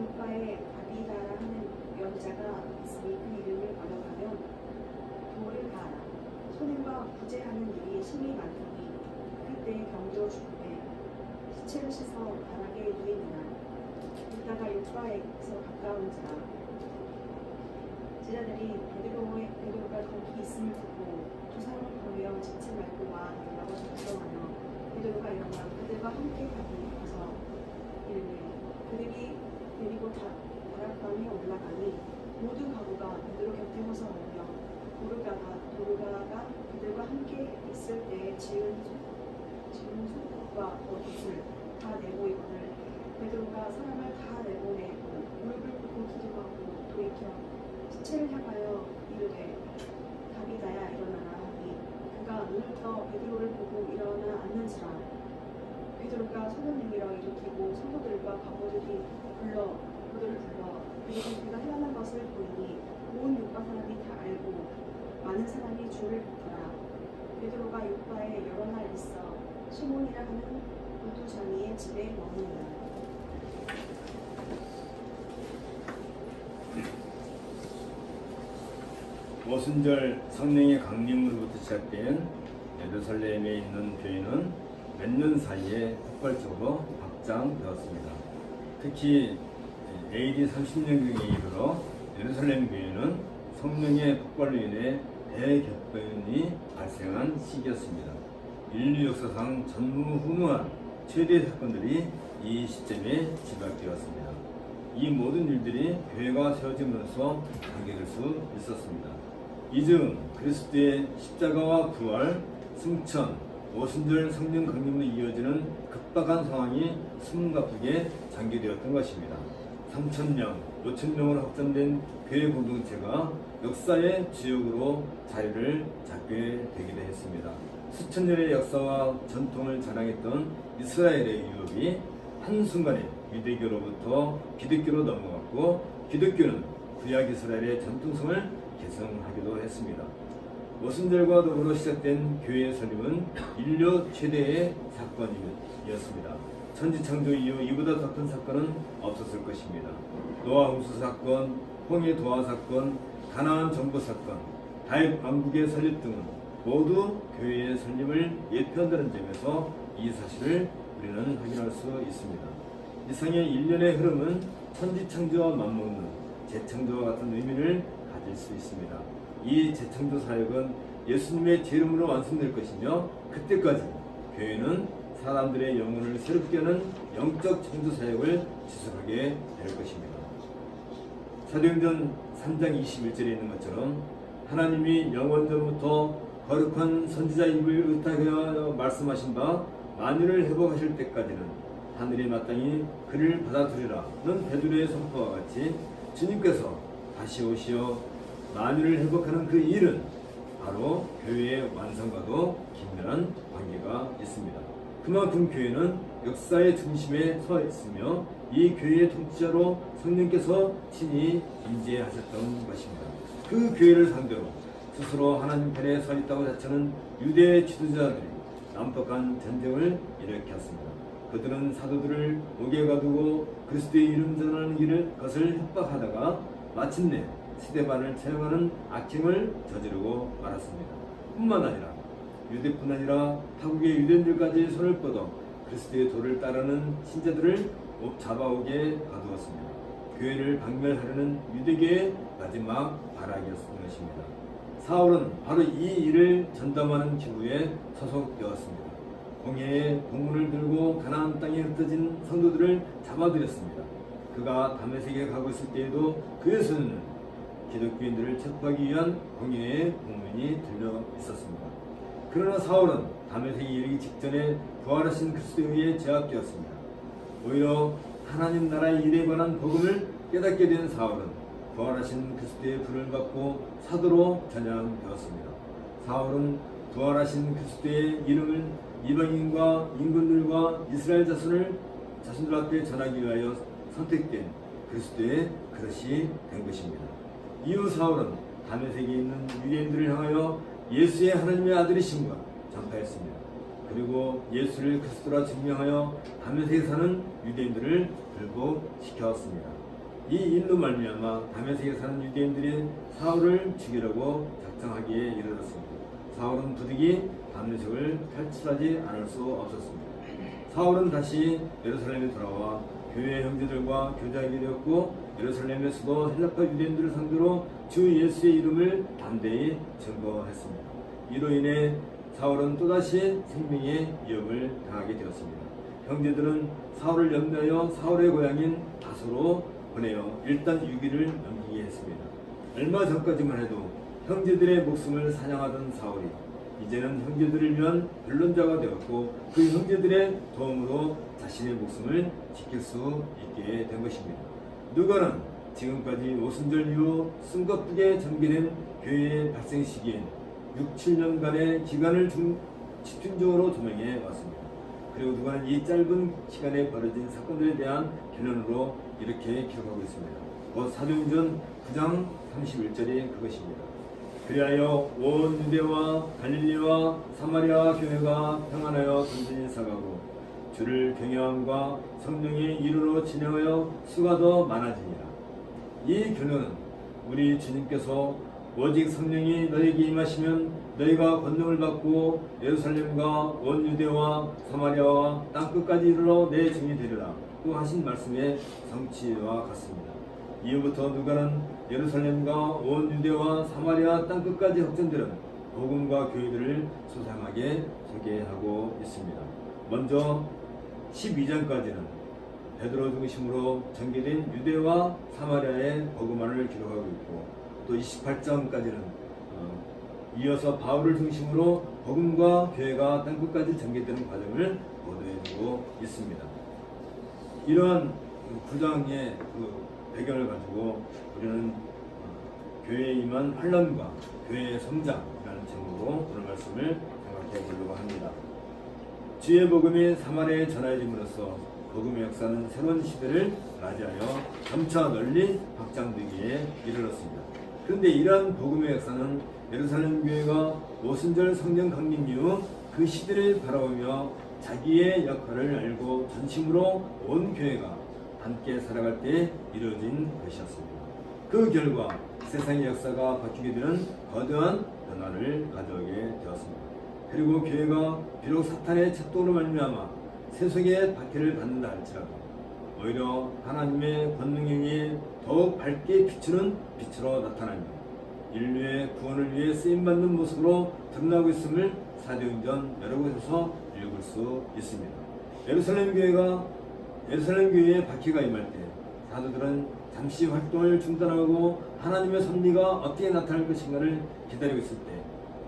요파에 아비다라 하는 여자가 있으니 그 이름을 번역하면 돌을 가라. 소년과 부재하는 일이 심히 많더니 그때 병들어 죽음에 시체를 씻어 바닥에 누이니라. 루다가 요파에서 가까운지라. 제자들이 베드로가 거기 있음을 듣고 두 사람을 보며 짓지 말고 와 달라고 작정하며 베드로가 일어나 그들과 함께 가서 이르되 그들이 데리고 다락방에 올라가니 모든 가구가 베드로 곁에 서서 오며 도르가가 그들과 함께 있을 때에 지은 속과 겉옷을 다 내보이거늘 베드로가 사람을 다 내보내고 무릎을 꿇고 기도하고 돌이켜 시체를 향하여 이르되 다비다야 일어나라 하니 그가 눈을 떠 베드로를 보고 일어나 앉는지라. 베드로가 손을 내밀어 일으키고 성도들과 바보들을 불러 그리고 그가 헤어난 것을 보이니 온 요파 사람이 다 알고 많은 사람이 주를 믿더라. 베드로가 요파에 여러 날 있어 시몬이라 하는 우두자니의 집에 머무니라. 오순절 성령의 강림으로부터 시작된 예루살렘에 있는 교회는 몇 년 사이에 폭발적으로 확장되었습니다. 특히 AD 30년경에 이르러 예루살렘 교회는 성령의 폭발로 인해 대격변이 발생한 시기였습니다. 인류 역사상 전무후무한 최대 사건들이 이 시점에 지각되었습니다. 이 모든 일들이 교회가 세워지면서 관계될 수 있었습니다. 이즈음 그리스도의 십자가와 부활, 승천, 오순절 성령 강림으로 이어지는 급박한 상황이 숨가쁘게 장기되었던 것입니다. 3,000명, 5,000명으로 확장된 교회 공동체가 역사의 주역으로 자리를 잡게 되기도 했습니다. 수천 년의 역사와 전통을 자랑했던 이스라엘의 유업이 한순간에 유대교로부터 기독교로 넘어갔고, 기독교는 구약 이스라엘의 전통성을 계승하기도 했습니다. 오순절과 더불어 시작된 교회의 설립은 인류 최대의 사건이었습니다. 천지창조 이후 이보다 더 큰 사건은 없었을 것입니다. 노아 홍수 사건, 홍해 도화 사건, 가나안 정복 사건, 다윗 왕국의 설립 등은 모두 교회의 설립을 예표한다는 점에서 이 사실을 우리는 확인할 수 있습니다. 이상의 일련의 흐름은 천지창조와 맞먹는 재창조와 같은 의미를 가질 수 있습니다. 이 재창조 사역은 예수님의 제 이름으로 완성될 것이며, 그때까지 교회는 사람들의 영혼을 새롭게 하는 영적 창조 사역을 지속하게 될 것입니다. 사도행전 3장 21절에 있는 것처럼 하나님이 영원전부터 거룩한 선지자 입을 의탁하여 말씀하신 바 만유를 회복하실 때까지는 하늘이 마땅히 그를 받아들이라는 베드로의 선포와 같이 주님께서 다시 오시어 만유를 회복하는 그 일은 바로 교회의 완성과도 긴밀한 관계가 있습니다. 그만큼 교회는 역사의 중심에 서 있으며 이 교회의 통치자로 성령께서 친히 임재하셨던 것입니다. 그 교회를 상대로 스스로 하나님 편에 서 있다고 자처하는 유대 지도자들이 난폭한 전쟁을 일으켰습니다. 그들은 사도들을 옥에 가두고 그리스도의 이름 전하는 것을 협박하다가 마침내 스데반을 처형하는 악행을 저지르고 말았습니다. 뿐만 아니라 유대뿐 아니라 타국의 유대인들까지 손을 뻗어 그리스도의 도를 따르는 신자들을 잡아오게 가두었습니다. 교회를 박멸하려는 유대교의 마지막 발악이었던 것입니다. 사울은 바로 이 일을 전담하는 기부에 소속되었습니다. 공회에 공문을 들고 가나안 땅에 흩어진 성도들을 잡아들였습니다. 그가 다메섹에 가고 있을 때에도 그의 손에는 기독교인들을 체포하기 위한 공회의 공문이 들려 있었습니다. 그러나 사울은 다메섹에 이르기 직전에 부활하신 그리스도에 의해 제압되었습니다. 오히려 하나님 나라의 일에 관한 복음을 깨닫게 된 사울은 부활하신 그리스도의 불을 받고 사도로 전향되었습니다. 사울은 부활하신 그리스도의 이름을 이방인과 인군들과 이스라엘 자손들 앞에 전하기 위하여 선택된 그리스도의 그릇이 된 것입니다. 이후 사울은 다메섹에 있는 유대인들을 향하여 예수의 하나님의 아들이심과 전파했습니다. 그리고 예수를 그리스도라 증명하여 다메섹에 사는 유대인들을 불복시켰습니다. 이 일로 말미암아 다메섹에 사는 유대인들이 사울을 죽이려고 작정하기에 이르렀습니다. 사울은 부득이 다메섹을 탈출하지 않을 수 없었습니다. 사울은 다시 예루살렘에 돌아와 교회 형제들과 교제하게 되었고, 예루살렘에서도 헬라파 유대인들을 상대로 주 예수의 이름을 담대히 증거했습니다. 이로 인해 사울은 또다시 생명의 위협을 당하게 되었습니다. 형제들은 사울을 염려하여 사울의 고향인 다소로 보내어 일단 6일을 넘기게 했습니다. 얼마 전까지만 해도 형제들의 목숨을 사냥하던 사울이 이제는 형제들을 위한 변론자가 되었고, 그 형제들의 도움으로 자신의 목숨을 지킬 수 있게 된 것입니다. 누가는 지금까지 오순절 이후 숨가쁘게 전개된 교회의 발생 시기엔 6-7년간의 기간을 집중적으로 조명해 왔습니다. 그리고 누가는 이 짧은 시간에 벌어진 사건들에 대한 결론으로 이렇게 기록하고 있습니다. 곧 사도행전 9장 31절이 그것입니다. 그리하여 온 유대와 갈릴리와 사마리아 교회가 평안하여 전진히 사가고 주를 경외함과 성령의 이루로 진행하여 수가 더 많아지니라. 이 결론은 우리 주님께서 오직 성령이 너에게 임하시면 너희가 권능을 받고 예루살렘과 온 유대와 사마리아와 땅끝까지 이르러 내 증인이 되리라 고 하신 말씀의 성취와 같습니다. 이후부터 누가는 예루살렘과 온 유대와 사마리아 땅끝까지 확전되는 복음과 교회들을 소상하게 소개하고 있습니다. 먼저 12장까지는 베드로 중심으로 전개된 유대와 사마리아의 복음화를 기록하고 있고, 또 28장까지는 이어서 바울을 중심으로 복음과 교회가 땅끝까지 전개되는 과정을 보도해주고 있습니다. 이러한 9장의 배경을 가지고 우리는 교회에 임한 환란과 교회의 성장이라는 제목으로 오늘 말씀을 생각해 보려고 합니다. 주의 복음이 사마리아에 전해짐으로써 복음의 역사는 새로운 시대를 맞이하여 점차 널리 확장되기에 이르렀습니다. 그런데 이러한 복음의 역사는 예루살렘 교회가 오순절 성령 강림 이후 그 시대를 바라보며 자기의 역할을 알고 전심으로 온 교회가 함께 살아갈 때 이루어진 것이었습니다. 그 결과 세상의 역사가 바뀌게 되는 거대한 변화를 가져오게 되었습니다. 그리고 교회가 비록 사탄의 책도로 말미암아 세속의 박해를 받는다 할지라도 오히려 하나님의 권능이 더욱 밝게 비추는 빛으로 나타나며 인류의 구원을 위해 쓰임받는 모습으로 드러나고 있음을 사도행전 여러 곳에서 읽을 수 있습니다. 예루살렘 교회에 박해가 임할 때 사도들은 잠시 활동을 중단하고 하나님의 섭리가 어떻게 나타날 것인가를 기다리고 있을 때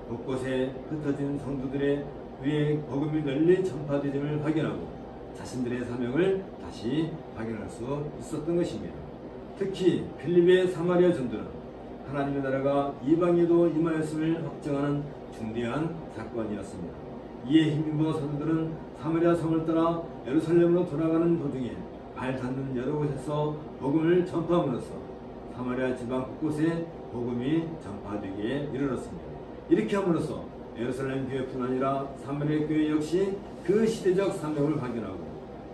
곳곳에 흩어진 성도들의 위에 복음이 널리 전파되임을 확인하고 자신들의 사명을 다시 확인할 수 있었던 것입니다. 특히 빌립의 사마리아 전도는 하나님의 나라가 이방에도 임하였음을 확정하는 중대한 사건이었습니다. 이에 힘입어 사도들은 사마리아 성을 따라 예루살렘으로 돌아가는 도중에 발 닿는 여러 곳에서 복음을 전파함으로써 사마리아 지방 곳곳에 복음이 전파되기에 이르렀습니다. 이렇게 함으로써 예루살렘 교회뿐 아니라 사마리아 교회 역시 그 시대적 사명을 발견하고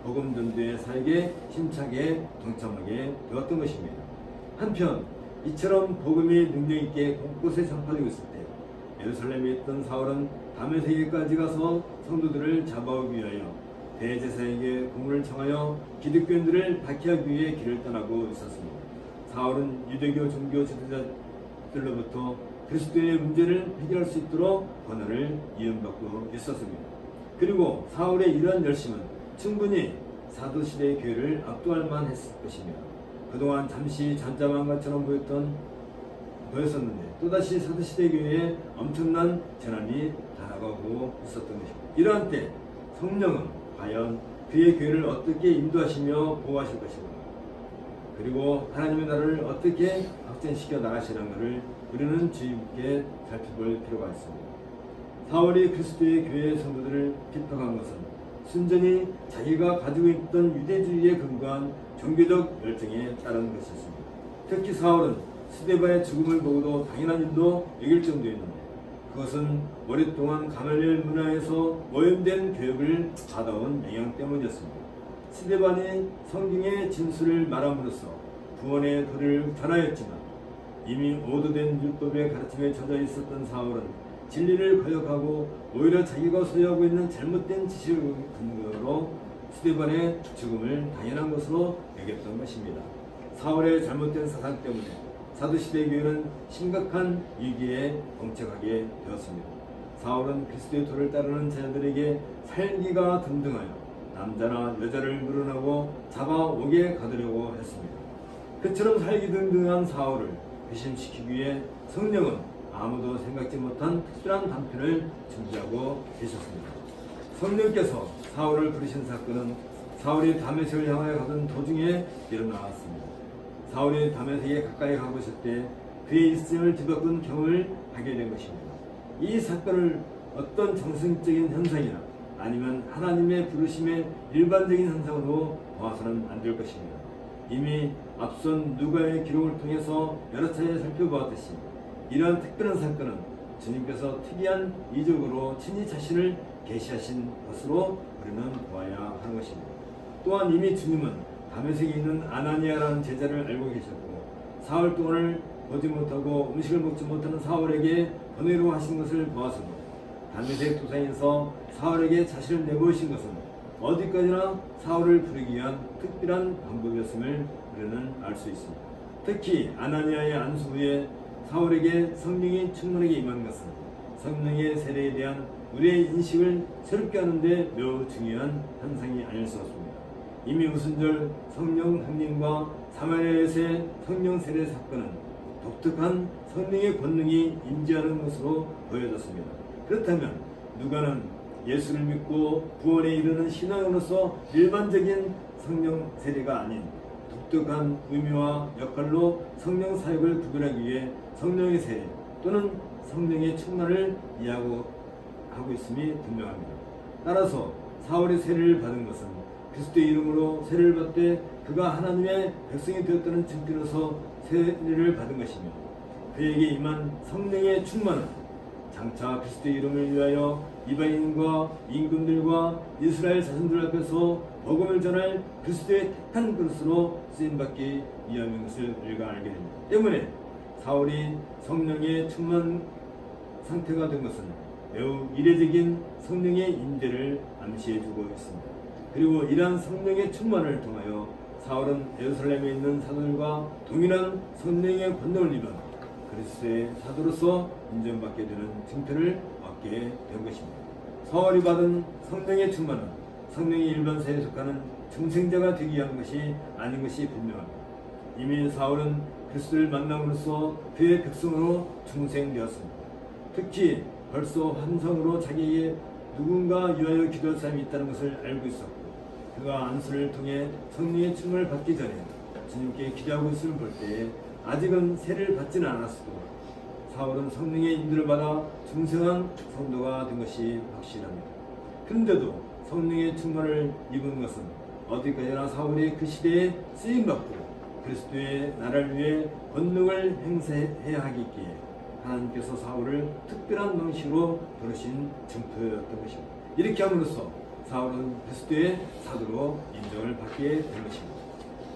복음 전도의 사역에 힘차게 동참하게 되었던 것입니다. 한편 이처럼 복음이 능력 있게 곳곳에 전파되고 있을 때 예루살렘에 있던 사울은 다메섹에까지 가서 성도들을 잡아오기 위하여 대제사에게 공문을 청하여 기득권들을 박해하기 위해 길을 떠나고 있었습니다. 사울은 유대교 종교 지도자들로부터 그리스도의 문제를 해결할 수 있도록 권한을 이음받고 있었습니다. 그리고 사울의 이러한 열심은 충분히 사도시대의 교회를 압도할 만했을 것입니다. 그동안 잠시 잠잠한 것처럼 보였었는데 또다시 사도시대 교회에 엄청난 재난이 다가오고 있었던 것입니다. 이러한 때 성령은 과연 그의 교회를 어떻게 인도하시며 보호하실 것인가, 그리고 하나님의 나라를 어떻게 확전시켜 나가시는 것을 우리는 주의 깊게 살펴볼 필요가 있습니다. 사울이 그리스도의 교회 성도들을 비판한 것은 순전히 자기가 가지고 있던 유대주의에 근거한 종교적 열정에 따른 것이었습니다. 특히 사울은 스데반의 죽음을 보고도 당연한 일로 여길 정도였는데 그것은 오랫동안 가말리엘 문화에서 오염된 교육을 받아온 영향 때문이었습니다. 스데반이 성경의 진술을 말함으로써 구원의 도리를 전하였지만 이미 오도된 율법의 가르침에 젖어 있었던 사울은 진리를 거역하고 오히려 자기가 소유하고 있는 잘못된 지식을 근거로 스데반의 죽음을 당연한 것으로 여겼던 것입니다. 사울의 잘못된 사상 때문에 사도시대 교회는 심각한 위기에 봉착하게 되었습니다. 사울은 그리스도의 도를 따르는 자들에게 살기가 등등하여 남자나 여자를 물어나고 잡아오게 가두려고 했습니다. 그처럼 살기 등등한 사울을 회심시키기 위해 성령은 아무도 생각지 못한 특별한 단편을 준비하고 계셨습니다. 성령께서 사울을 부르신 사건은 사울이 다메섹을 향하여 가던 도중에 일어나왔습니다. 사울이 다메섹에 가까이 가고 있을 때 그의 일생을 뒤바꾼 경험을 하게 된 것입니다. 이 사건을 어떤 정신적인 현상이나 아니면 하나님의 부르심의 일반적인 현상으로 봐서는 안 될 것입니다. 이미 앞선 누가의 기록을 통해서 여러 차례 살펴보았듯이 이러한 특별한 사건은 주님께서 특이한 이적으로 친히 자신을 계시하신 것으로 우리는 보아야 하는 것입니다. 또한 이미 주님은 다메섹에 있는 아나니아라는 제자를 알고 계셨고 사흘 동안을 보지 못하고 음식을 먹지 못하는 사울에게 보내려고 하신 것을 보아서도 다메섹 도상에서 사울에게 자신을 내보이신 것은 어디까지나 사울을 부르기 위한 특별한 방법이었음을 우리는 알 수 있습니다. 특히 아나니아의 안수 후에 사울에게 성령이 충만하게 임한 것은 성령의 세례에 대한 우리의 인식을 새롭게 하는데 매우 중요한 현상이 아닐 수 없습니다. 이미 오순절 성령 강림과 사마리아에서의 성령 세례 사건은 독특한 성령의 권능이 임재하는 것으로 보여졌습니다. 그렇다면 누가는 예수를 믿고 구원에 이르는 신앙으로서 일반적인 성령 세례가 아닌 독특한 의미와 역할로 성령 사역을 구별하기 위해 성령의 세례 또는 성령의 충만을 이야기하고 있음이 분명합니다. 따라서 사울의 세례를 받은 것은 그리스도의 이름으로 세례를 받되 그가 하나님의 백성이 되었다는 증표로서 세례를 받은 것이며 그에게 임한 성령의 충만은 장차 그리스도의 이름을 위하여 이방인과 임금들과 이스라엘 자손들 앞에서 복음을 전할 그리스도의 택한 그릇으로 쓰임받기 위함인 것을 우리가 알게 됩니다. 때문에 사울이 성령의 충만 상태가 된 것은 매우 이례적인 성령의 임재를 암시해주고 있습니다. 그리고 이러한 성령의 충만을 통하여 사울은 예루살렘에 있는 사도들과 동일한 성령의 권능을 입은 그리스도의 사도로서 인정받게 되는 증표를 얻게 된 것입니다. 사울이 받은 성령의 충만은 성령의 일반 세에 속하는 중생자가 되기 위한 것이 아닌 것이 분명합니다. 이미 사울은 그리스도를 만남으로써 그의 백성으로 중생되었습니다. 특히 벌써 환상으로 자기에게 누군가 위하여 기도할 사람이 있다는 것을 알고 있었고 그가 안수를 통해 성령의 충만을 받기 전에 주님께 기도하고 있음을 볼 때에 아직은 세례를 받지는 않았어도 사울은 성령의 인도를 받아 중생한 성도가 된 것이 확실합니다. 그런데도 성령의 충만을 입은 것은 어디까지나 사울이 그 시대에 쓰임받고 그리스도의 나라를 위해 권능을 행사해야 하기에 하나님께서 사울을 특별한 방식으로 부르신 증표였던 것입니다. 이렇게 함으로써 사울은 그리스도의 사도로 인정을 받게 된 것입니다.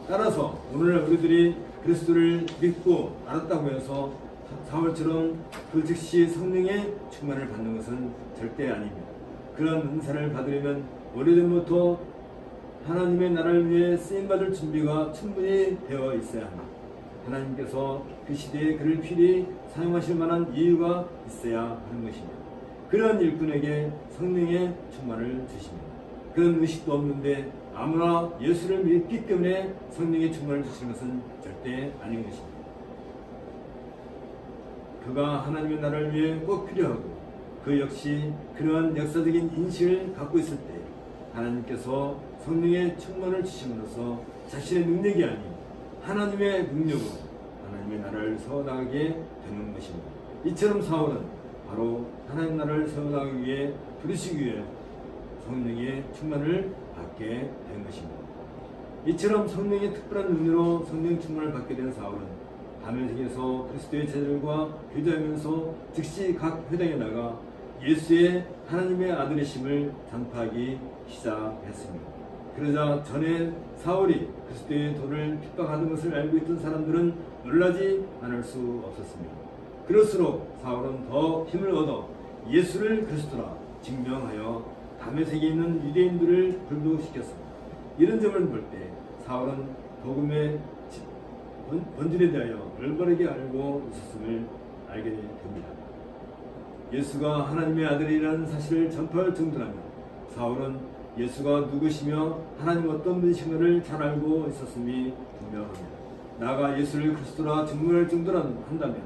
따라서 오늘날 우리들이 그리스도를 믿고 알았다고 해서 사울처럼 그 즉시 성령의 충만을 받는 것은 절대 아닙니다. 그런 은사를 받으려면 오래전부터 하나님의 나라를 위해 쓰임받을 준비가 충분히 되어 있어야 합니다. 하나님께서 그 시대에 그를 필히 사용하실 만한 이유가 있어야 하는 것입니다. 그런 일꾼에게 성령의 충만을 주십니다. 그런 의식도 없는데 아무나 예수를 믿기 때문에 성령의 충만을 주시는 것은 절대 아닌 것입니다. 그가 하나님의 나라를 위해 꼭 필요하고 그 역시 그러한 역사적인 인식을 갖고 있을 때 하나님께서 성령의 충만을 주심으로써 자신의 능력이 아닌 하나님의 능력으로 하나님의 나라를 세워나가게 되는 것입니다. 이처럼 사울은 바로 하나님 나라를 세워나가기 위해 부르시기 위해 성령의 충만을 받게 된 것입니다. 이처럼 성령의 특별한 능력으로 성령 충만을 받게 된 사울은 다메섹에서 그리스도의 제자들과 교제하면서 즉시 각 회당에 나가 예수의 하나님의 아들이심을 전파하기 시작했습니다. 그러자 전에 사울이 그리스도의 도를 핍박하는 것을 알고 있던 사람들은 놀라지 않을 수 없었습니다. 그럴수록 사울은 더 힘을 얻어 예수를 그리스도라 증명하여 다메섹에 있는 유대인들을 불복시켰습니다. 이런 점을 볼 때 사울은 복음의 본질에 대하여 올바르게 알고 있었음을 알게 됩니다. 예수가 하나님의 아들이라는 사실을 전파할 정도라면 사울은 예수가 누구시며 하나님 어떤 분이신가를 잘 알고 있었음이 분명합니다. 나아가 예수를 그리스도라 증명할 정도라면 한다면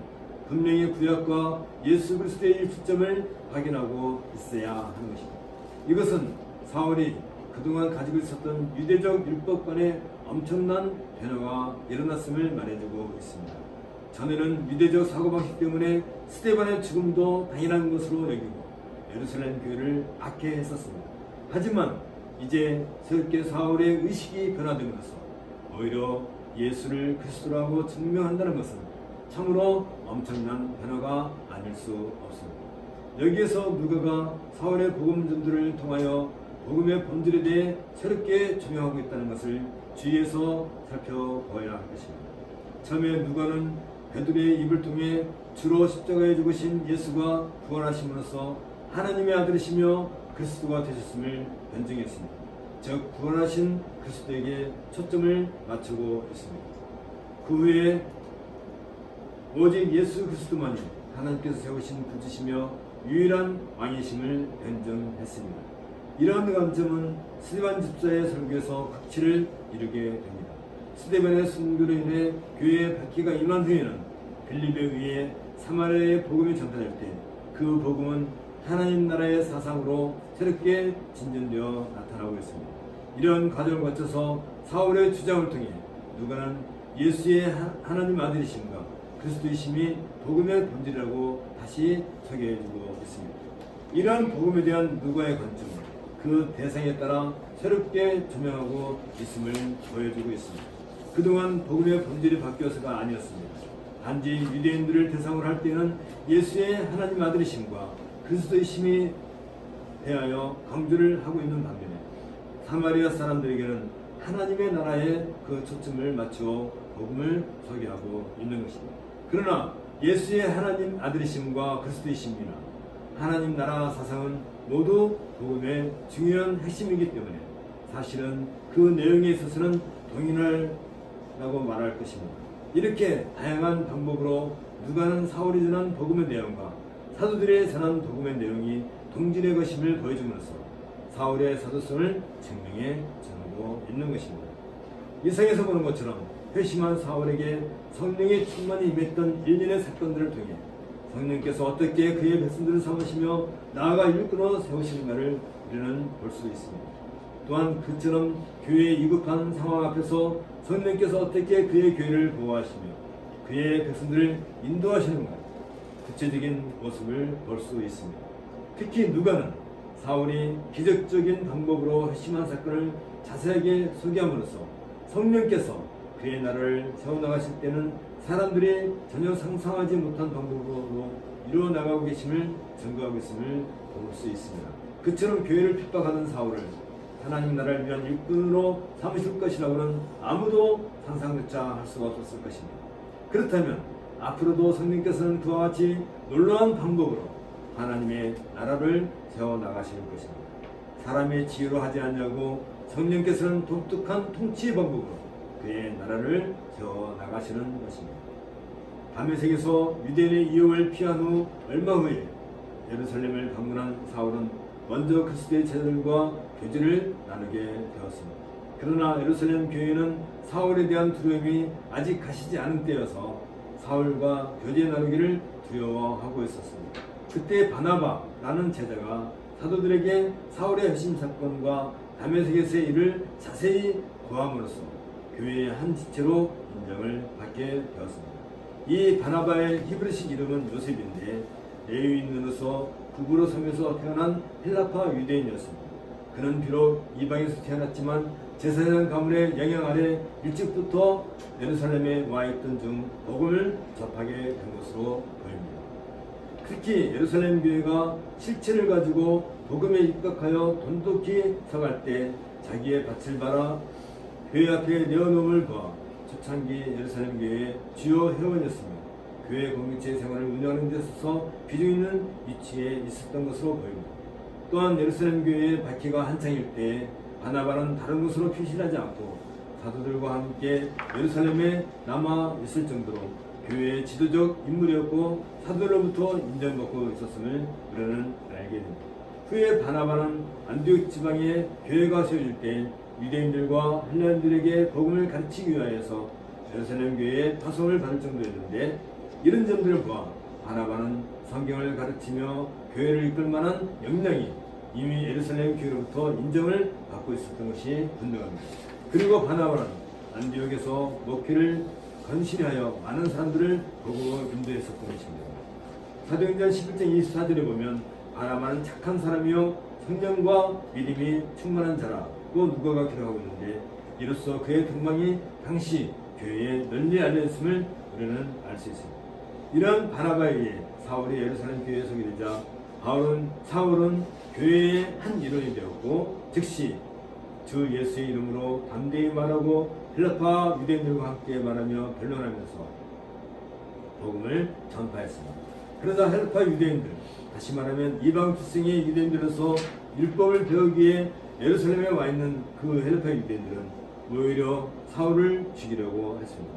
분명히 구약과 예수 그리스도의 일치점을 확인하고 있어야 하는 것입니다. 이것은 사울이 그동안 가지고 있었던 유대적 율법관에 엄청난 변화가 일어났음을 말해주고 있습니다. 전에는 유대적 사고방식 때문에 스데반의 죽음도 당연한 것으로 여기고 예루살렘 교회를 악해했었습니다. 하지만 이제 새롭게 사울의 의식이 변화됨으로써 오히려 예수를 그리스도라고 증명한다는 것은 참으로 엄청난 변화가 아닐 수 없습니다. 여기에서 누가가 사울의 복음 전도를 통하여 복음의 본질에 대해 새롭게 조명하고 있다는 것을 주의해서 살펴보아야 할 것입니다. 처음에 누가는 베드로의 입을 통해 주로 십자가에 죽으신 예수가 구원하심으로써 하나님의 아들이시며 그리스도가 되셨음을 변증했습니다. 즉 구원하신 그리스도에게 초점을 맞추고 있습니다. 그 후에 오직 예수 그리스도만이 하나님께서 세우신 부지시며 유일한 왕이심을 변증했습니다. 이러한 관점은 스데반 집사의 설교에서 극치를 이루게 됩니다. 스데반의 순교로 인해 교회의 박해가 임한 후에는 빌립에 의해 사마리아의 복음이 전파될 때 그 복음은 하나님 나라의 사상으로 새롭게 진전되어 나타나고 있습니다. 이런 과정을 거쳐서 사울의 주장을 통해 누가는 예수의 하나님 아들이심과 그리스도이심이 복음의 본질이라고 다시 소개해주고 있습니다. 이러한 복음에 대한 누가의 관점은 그 대상에 따라 새롭게 조명하고 있음을 보여주고 있습니다. 그동안 복음의 본질이 바뀌어서가 아니었습니다. 단지 유대인들을 대상으로 할 때는 예수의 하나님 아들이심과 그리스도이심이 대하여 강조를 하고 있는 반면에 사마리아 사람들에게는 하나님의 나라에 그 초점을 맞추어 복음을 소개하고 있는 것입니다. 그러나 예수의 하나님 아들이심과 그리스도이심이나 하나님 나라 사상은 모두 복음의 중요한 핵심이기 때문에 사실은 그 내용에 있어서는 동일하다고 말할 것입니다. 이렇게 다양한 방법으로 누가는 사울이 전한 복음의 내용과 사도들이 전한 복음의 내용이 동질의 것임을 보여줌으로써 사울의 사도성을 증명해 전하고 있는 것입니다. 이상에서 보는 것처럼 회심한 사울에게 성령의 충만이 임했던 일련의 사건들을 통해 성령께서 어떻게 그의 백성들을 삼으시며 나아가 일꾼으로 세우시는가를 우리는 볼 수 있습니다. 또한 그처럼 교회의 위급한 상황 앞에서 성령께서 어떻게 그의 교회를 보호하시며 그의 백성들을 인도하시는가 구체적인 모습을 볼 수 있습니다. 특히 누가는 사울이 기적적인 방법으로 회심한 사건을 자세하게 소개함으로써 성령께서 그의 나라를 세워나가실 때는 사람들이 전혀 상상하지 못한 방법으로 이루어나가고 계심을 증거하고 있음을 볼 수 있습니다. 그처럼 교회를 핍박하는 사울을 하나님 나라를 위한 일꾼으로 삼으실 것이라고는 아무도 상상조차 할 수가 없었을 것입니다. 그렇다면 앞으로도 성령께서는 그와 같이 놀라운 방법으로 하나님의 나라를 세워나가실 것입니다. 사람의 지혜로 하지 않냐고 성령께서는 독특한 통치 방법으로 그의 나라를 세워나가시는 것입니다. 다메섹에서 유대인의 이용을 피한 후 얼마 후에 예루살렘을 방문한 사울은 먼저 그리스도의 제자들과 교제를 나누게 되었습니다. 그러나 예루살렘 교회는 사울에 대한 두려움이 아직 가시지 않은 때여서 사울과 교제 나누기를 두려워하고 있었습니다. 그때 바나바라는 제자가 사도들에게 사울의 회심 사건과 다메섹에서의 일을 자세히 고함으로써 교회의 한 지체로 인정을 받게 되었습니다. 이 바나바의 히브리식 이름은 요셉인데 레위인으로서 부부로 섬에서 태어난 헬라파 유대인이었습니다. 그는 비록 이방에서 태어났지만 제사장 가문의 영향 아래 일찍부터 예루살렘에 와 있던 중 복음을 접하게 된 것으로 보입니다. 특히 예루살렘 교회가 실체를 가지고 복음에 입각하여 돈독히 서갈 때 자기의 밭을 팔아 교회 앞에 내어놓음을 봐 초창기 예루살렘 교회의 주요 회원이었습니다. 교회 공동체 생활을 운영하는 데 있어서 비중 있는 위치에 있었던 것으로 보입니다. 또한 예루살렘 교회의 박해가 한창일 때 바나바는 다른 곳으로 피신하지 않고 사도들과 함께 예루살렘에 남아 있을 정도로 교회의 지도적 인물이었고 사도들로부터 인정받고 있었음을 우리는 알게 됩니다. 후에 바나바는 안디옥 지방에 교회가 세워질 때 유대인들과 헬라인들에게 복음을 가르치기 위하여서 예루살렘 교회에 파송을 받을 정도였는데 이런 점들을 보아 바나바는 성경을 가르치며 교회를 이끌 만한 역량이 이미 예루살렘 교회로부터 인정을 받고 있었던 것이 분명합니다. 그리고 바나바는 안디옥에서 목회를 건실히 하여 많은 사람들을 복음으로 인도했었던 것입니다. 사도행전 11장 24절에 보면 바나바는 착한 사람이요 성령과 믿음이 충만한 자라고 누가가 기록하고 있는데 이로써 그의 등망이 당시 교회에 널리 알려졌음을 우리는 알 수 있습니다. 이러한 바나바에 의해 사울이 예루살렘 교회에 서게 되자 사울은 교회의 한 일원이 되었고 즉시 주 예수의 이름으로 담대히 말하고 헬라파 유대인들과 함께 말하며 변론하면서 복음을 전파했습니다. 그러자 헬라파 유대인들, 다시 말하면 이방 출생의 유대인들로서 율법을 배우기 위해 예루살렘에 와 있는 그 헬라파 유대인들은 오히려 사울을 죽이려고 했습니다.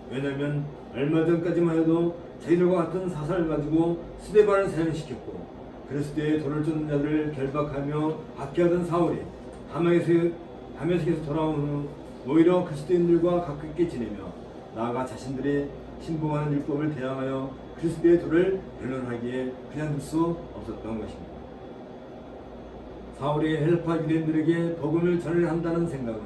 왜냐하면 얼마 전까지만 해도 자기들과 같은 사상을 가지고 스데반을 사형시켰고 그랬을 때 돌을 쫓는 자들을 결박하며 박해하던 사울이 다메섹에서 돌아온 후 오히려 그리스도인들과 가깝게 지내며 나아가 자신들의 신봉하는 율법을 대항하여 그리스도의 도를 변론하기에 그냥 둘 수 없었던 것입니다. 사울이 헬파 유대인들에게 복음을 전해야 한다는 생각은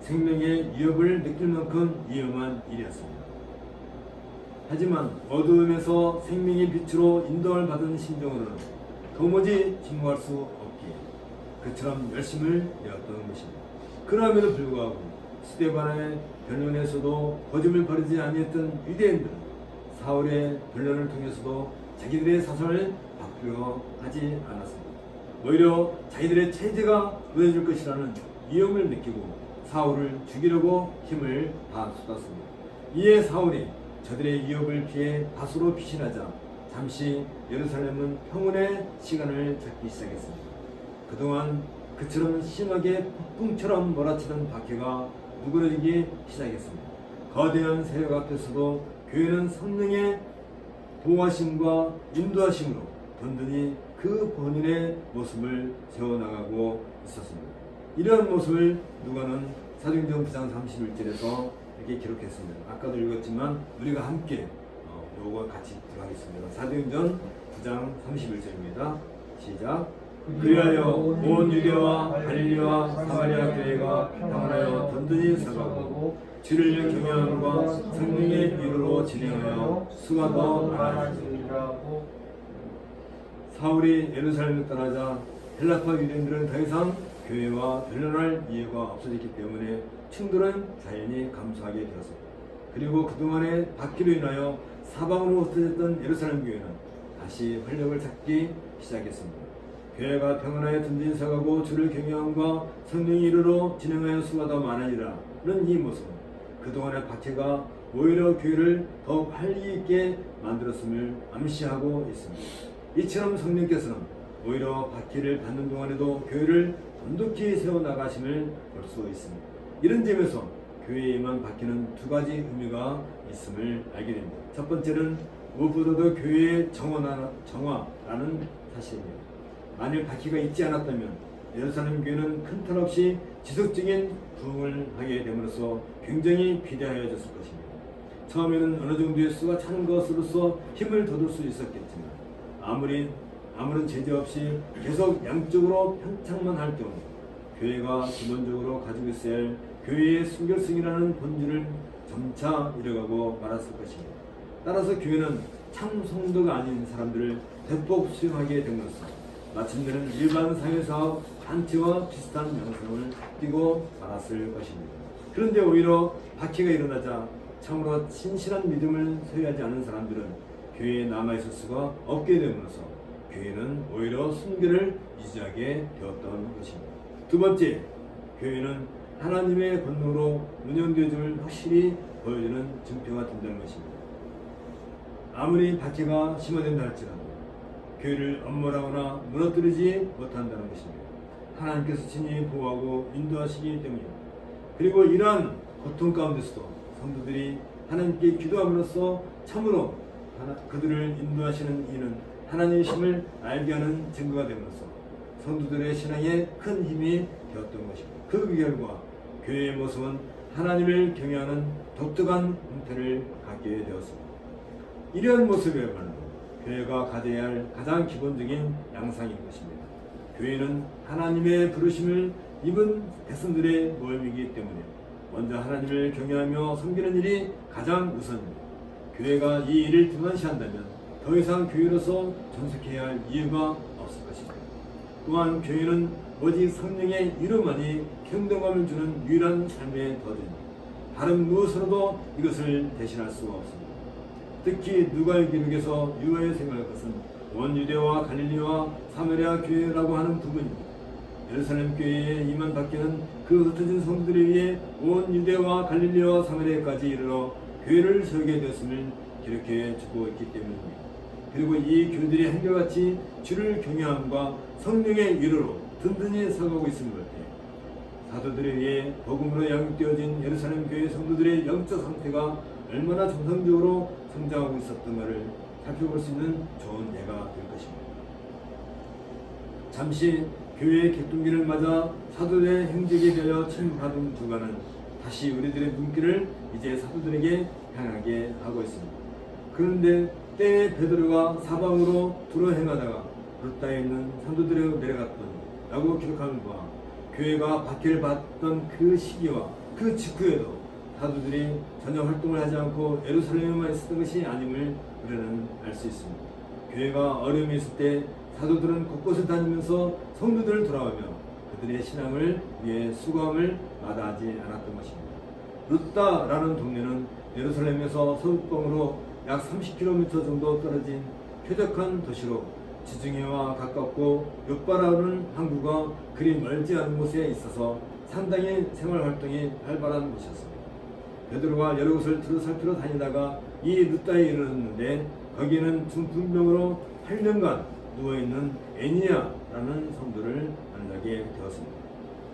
생명의 위협을 느낄 만큼 위험한 일이었습니다. 하지만 어두움에서 생명의 빛으로 인도를 받은 심정으로는 도무지 침묵할 수 없기에 그처럼 열심을 내었던 것입니다. 그럼에도 불구하고 스데반의 변론에서도 거짓을 버리지 아니했던 유대인들은 사울의 변론을 통해서도 자기들의 사상을 바꾸려 하지 않았습니다. 오히려 자기들의 체제가 무너질 것이라는 위험을 느끼고 사울을 죽이려고 힘을 다 쏟았습니다. 이에 사울이 저들의 위협을 피해 다소로 피신하자 잠시 예루살렘은 평온의 시간을 찾기 시작했습니다. 그동안 그처럼 심하게 폭풍처럼 몰아치던 박해가 누그러지기 시작했습니다. 거대한 세력 앞에서도 교회는 성령의 보호하심과 인도하심으로 든든히 그 본인의 모습을 세워나가고 있었습니다. 이러한 모습을 누가는 사도행전 9장 31절에서 이렇게 기록했습니다. 아까도 읽었지만 우리가 함께 요거 같이 들어가겠습니다. 사도행전 9장 31절입니다. 시작. 그리하여 온 유대와 갈릴리와 사마리아 교회가 평안하여 든든히 서가고 주를 경외함과 성령의 위로로 진행하여 수가 더 많아지니라. 사울이 예루살렘을 떠나자 헬라파 유대인들은 더 이상 교회와 변론할 이유가 없어졌기 때문에 충돌은 자연히 감소하게 되었습니다. 그리고 그동안의 박해로 인하여 사방으로 흩어졌던 예루살렘 교회는 다시 활력을 찾기 시작했습니다. 교회가 평안하여 든든히 서가고 주를 경외함과 성령의 이르로 진행하여 수가 더 많아지라는 이 모습은 그동안의 박해가 오히려 교회를 더욱 활기 있게 만들었음을 암시하고 있습니다. 이처럼 성령께서는 오히려 박해를 받는 동안에도 교회를 돈독히 세워나가심을 볼 수 있습니다. 이런 점에서 교회에 임한 박해는 두 가지 의미가 있음을 알게 됩니다. 첫 번째는 무엇보다도 교회의 정화라는 사실입니다. 만일 박해가 있지 않았다면 예루살렘 교회는 큰 탈 없이 지속적인 부흥을 하게 됨으로써 굉장히 비대하여졌을 것입니다. 처음에는 어느 정도의 수가 차는 것으로서 힘을 돋을 수 있었겠지만 아무런 제재 없이 계속 양쪽으로 평창만 할 경우 교회가 기본적으로 가지고 있어야 할 교회의 순결성이라는 본질을 점차 잃어가고 말았을 것입니다. 따라서 교회는 참 성도가 아닌 사람들을 대폭 수용하게 됨으로써 마침내는 일반 사회사업 단체와 비슷한 양상을 띠고 말았을 것입니다. 그런데 오히려 박해가 일어나자 참으로 신실한 믿음을 소유하지 않은 사람들은 교회에 남아있을 수가 없게 됨으로써 교회는 오히려 순결을 유지하게 되었던 것입니다. 두 번째, 교회는 하나님의 권능으로 운영되어짐을 확실히 보여주는 증표가 된다는 것입니다. 아무리 박해가 심화된다 할지라도 교회를 엄몰하거나 무너뜨리지 못한다는 것입니다. 하나님께서 친히 보호하고 인도하시기 때문입니다. 그리고 이러한 고통 가운데서도 성도들이 하나님께 기도함으로써 참으로 그들을 인도하시는 이는 하나님이심을 알게 하는 증거가 됨으로써 성도들의 신앙에 큰 힘이 되었던 것입니다. 그 결과 교회의 모습은 하나님을 경외하는 독특한 형태를 갖게 되었습니다. 이러한 모습이야말로 교회가 가져야 할 가장 기본적인 양상인 것입니다. 교회는 하나님의 부르심을 입은 백성들의 모임이기 때문에 먼저 하나님을 경외하며 섬기는 일이 가장 우선입니다. 교회가 이 일을 등한시한다면 더 이상 교회로서 존속해야 할 이유가 없을 것입니다. 또한 교회는 오직 성령의 이름만이 행동감을 주는 유일한 삶의 덫입니다. 다른 무엇으로도 이것을 대신할 수가 없습니다. 특히 누가의 기록에서 유하여 생각할 것은 온 유대와 갈릴리와 사마리아 교회라고 하는 부분입니다. 예루살렘 교회에 임한 박해는 그 흩어진 성도들에 의해 온 유대와 갈릴리와 사마리아까지 이르러 교회를 세우게 되었음을 기록해 주고 있기 때문입니다. 그리고 이 교회들이 한결같이 주를 경외함과 성령의 위로로 든든히 서가고 있음을 볼 때 사도들에 의해 복음으로 양육되어진 예루살렘 교회 성도들의 영적 상태가 얼마나 정상적으로 성장하고 있었던가를 살펴볼 수 있는 좋은 예가 될 것입니다. 잠시 교회의 객동기를 맞아 사도들의 행적에 대하여 침입하던 주가는 다시 우리들의 눈길을 이제 사도들에게 향하게 하고 있습니다. 그런데 때에 베드로가 사방으로 두루 행하다가 룻다에 있는 산도들에 내려갔더니 라고 기록하는 바와 교회가 박해를 받던 그 시기와 그 직후에도 사도들이 전혀 활동을 하지 않고 예루살렘에만 있었던 것이 아님을 우리는 알 수 있습니다. 교회가 어려움이 있을 때 사도들은 곳곳을 다니면서 성도들을 돌아오며 그들의 신앙을 위해 수고함을 마다하지 않았던 것입니다. 룻다라는 동네는 예루살렘에서 서북방으로 약 30km 정도 떨어진 쾌적한 도시로 지중해와 가깝고 욥바라는 항구가 그리 멀지 않은 곳에 있어서 상당히 생활활동이 활발한 곳이었습니다. 베드로가 여러 곳을 두루 살피러 다니다가 이 룻다에 이르렀는데 거기에는 중풍병으로 8년간 누워있는 애니야라는 성도를 만나게 되었습니다.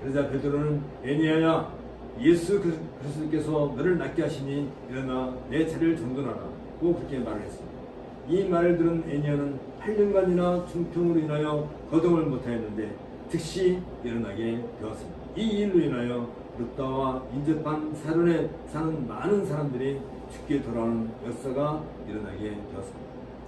그러자 베드로는 애니야야, 예수 그리스도께서 너를 낫게 하시니 일어나 내 자리를 정돈하라고 그렇게 말을 했습니다. 이 말을 들은 애니야는 8년간이나 중풍으로 인하여 거동을 못하였는데 즉시 일어나게 되었습니다. 이 일로 인하여 룻다와 인접한 사론에 사는 많은 사람들이 죽게 돌아오는 역사가 일어나게 되었습니다.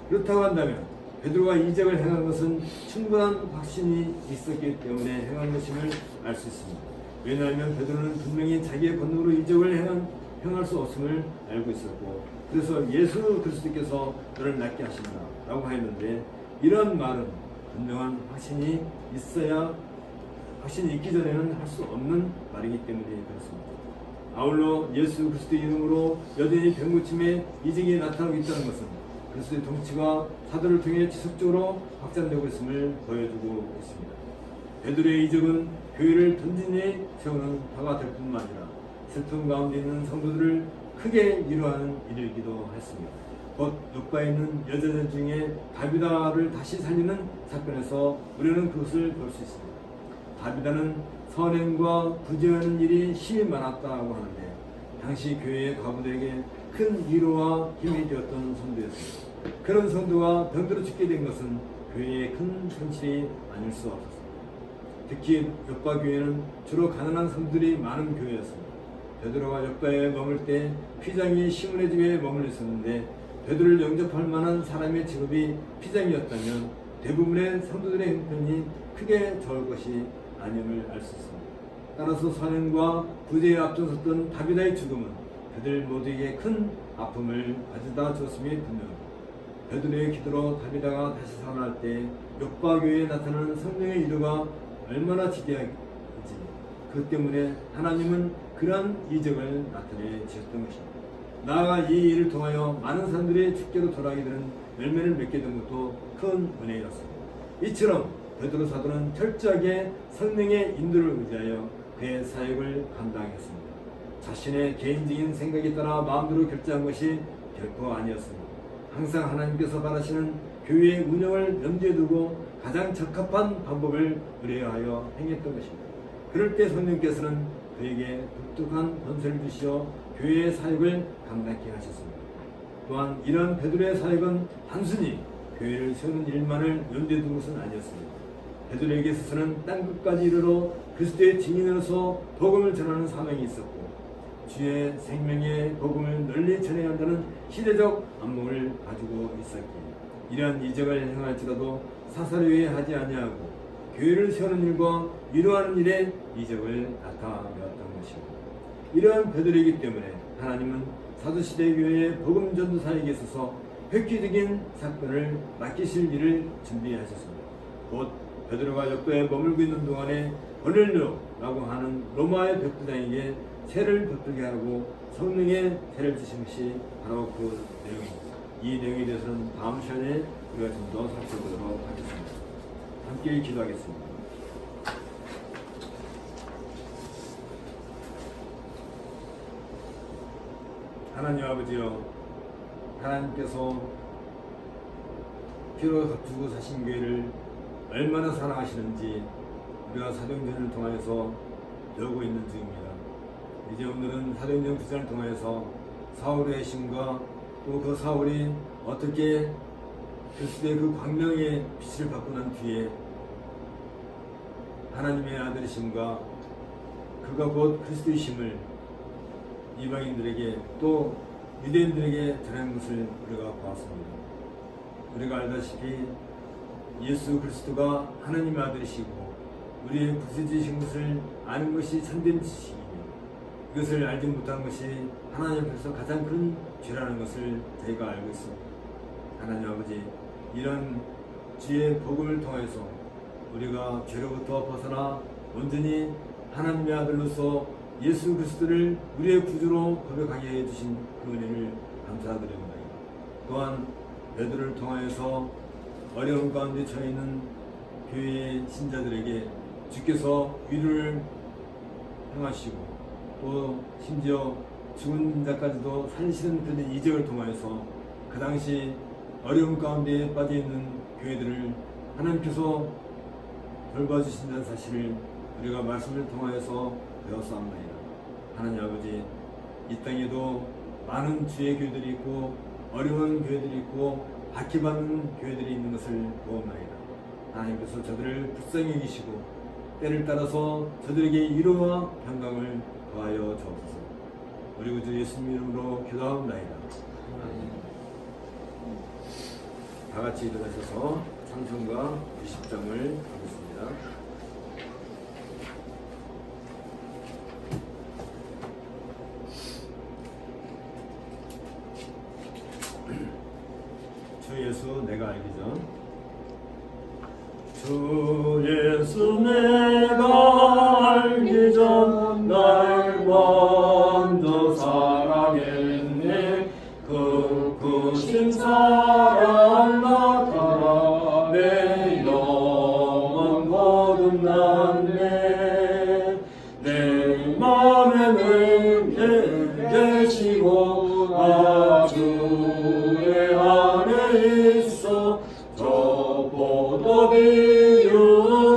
그렇다고 한다면 베드로가 이적을 행한 것은 충분한 확신이 있었기 때문에 행한 것임을 알 수 있습니다. 왜냐하면 베드로는 분명히 자기의 권능으로 이적을 행할 수 없음을 알고 있었고, 그래서 예수 그리스도께서 너를 낫게 하신다 라고 하였는데, 이런 말은 분명한 확신이 있어야, 확신이 있기 전에는 할 수 없는 말이기 때문에 그렇습니다. 아울러 예수 그리스도의 이름으로 여전히 병고침에 이적이 나타나고 있다는 것은 그리스도의 통치가 사도를 통해 지속적으로 확장되고 있음을 보여주고 있습니다. 베드로의 이적은 교회를 든든히 세우는 터가 될 뿐만 아니라 슬픔 가운데 있는 성도들을 크게 위로하는 일이기도 했습니다. 곧 욥바에 있는 여자들 중에 다비다를 다시 살리는 사건에서 우리는 그것을 볼 수 있습니다. 다비다는 선행과 구제하는 일이 심히 많았다고 하는데 당시 교회의 과부들에게 큰 위로와 힘이 되었던 성도였습니다. 그런 성도가 병들어 죽게 된 것은 교회의 큰 현실이 아닐 수 없었습니다. 특히 욥바 교회는 주로 가난한 성도들이 많은 교회였습니다. 베드로가 욥바에 머물 때 피장이 시몬의 집에 머물러 있었는데 베드로를 영접할 만한 사람의 직업이 피장이었다면 대부분의 성도들의 형편이 크게 좋을 것이 아님을 알 수 있습니다. 따라서 선행과 구제에 앞장섰던 다비다의 죽음은 그들 모두에게 큰 아픔을 가져다 주었음이 분명합니다. 베드로의 기도로 다비다가 다시 살아날 때 욥바 교회에 나타나는 성령의 이루가 얼마나 지대한지, 그 때문에 하나님은 그러한 이적을 나타내 주셨던 것입니다. 나아가 이 일을 통하여 많은 사람들이 축제로 돌아가게 되는 열매를 맺게 된 것도 큰 은혜였습니다. 이처럼 베드로 사도는 철저하게 성령의 인도를 의지하여 그의 사역을 감당했습니다. 자신의 개인적인 생각에 따라 마음대로 결정한 것이 결코 아니었습니다. 항상 하나님께서 바라시는 교회의 운영을 염두에 두고 가장 적합한 방법을 의뢰하여 행했던 것입니다. 그럴 때 성령께서는 그에게 독특한 권세를 주시어 교회의 사역을 감당케 하셨습니다. 또한 이러한 베드로의 사역은 단순히 교회를 세우는 일만을 염두에 둔 것은 아니었습니다. 베드로에게 있어서는 땅끝까지 이르러 그리스도의 증인으로서 복음을 전하는 사명이 있었고, 주의 생명의 복음을 널리 전해야 한다는 시대적 안목을 가지고 있었기에 이러한 이적을 행할지라도 사사로이 하지 아니하고 교회를 세우는 일과 위로하는 일에 이적을 나타내었던 것입니다. 이러한 베드로이기 때문에 하나님은 사도시대 교회의 복음 전도사에게 있어서 획기적인 사건을 맡기실 일을 준비하셨습니다. 곧 베드로가 욥바에 머물고 있는 동안에 고넬료라고 하는 로마의 백부장에게 세를 베풀게 하고 성령의 세를 주신 것이 바로 그 내용입니다. 이 내용에 대해서는 다음 시간에 우리가 좀 더 살펴보도록 하겠습니다. 함께 기도하겠습니다. 하나님 아버지여, 하나님께서 피로 값주고 사신 교회를 얼마나 사랑하시는지 우리가 사도행전을 통하여서 배우고 있는 중입니다. 이제 오늘은 사도행전 9장을 통해서 사울의 힘과 또 그 사울이 어떻게 그리스도의 그 광명의 빛을 받고 난 뒤에 하나님의 아들이심과 그가 곧 그리스도의 힘을 이방인들에게 또 유대인들에게 전하는 것을 우리가 보았습니다. 우리가 알다시피 예수 그리스도가 하나님의 아들이시고 우리의 구세주이신 것을 아는 것이 참된 지식이며 이것을 알지 못한 것이 하나님 앞에서 가장 큰 죄라는 것을 저희가 알고 있습니다. 하나님 아버지, 이런 주의 복음을 통해서 우리가 죄로부터 벗어나 온전히 하나님의 아들로서 예수 그리스도를 우리의 구주로 고백하게 해주신 그 은혜를 감사드립니다. 또한 베드로를 통하여서 어려운 가운데 처해 있는 교회의 신자들에게 주께서 위로를 행하시고 또 심지어 죽은 자까지도 살리시는 그런 이적을 통하여서 그 당시 어려움 가운데 빠져 있는 교회들을 하나님께서 돌봐주신다는 사실을 우리가 말씀을 통하여서 배웠사옵나이다. 하나님 아버지, 이 땅에도 많은 주의 교회들이 있고 어려운 교회들이 있고 박해받는 교회들이 있는 것을 보옵나이다. 하나님께서 저들을 불쌍히 여기시고 때를 따라서 저들에게 위로와 평강을 더하여 주옵소서. 우리 구주 예수님 이름으로 기도하옵나이다. 다 같이 일어나셔서 찬송가 20장을 하겠습니다. 주 예수 내가 알기 전 주 예수 내가 알기 전 날 먼저 사랑했네. 그 크신 사랑 나타나 내 영혼 거듭났네. 내 맘에는 계시고 나 주의 안에 있어. 저 포도비유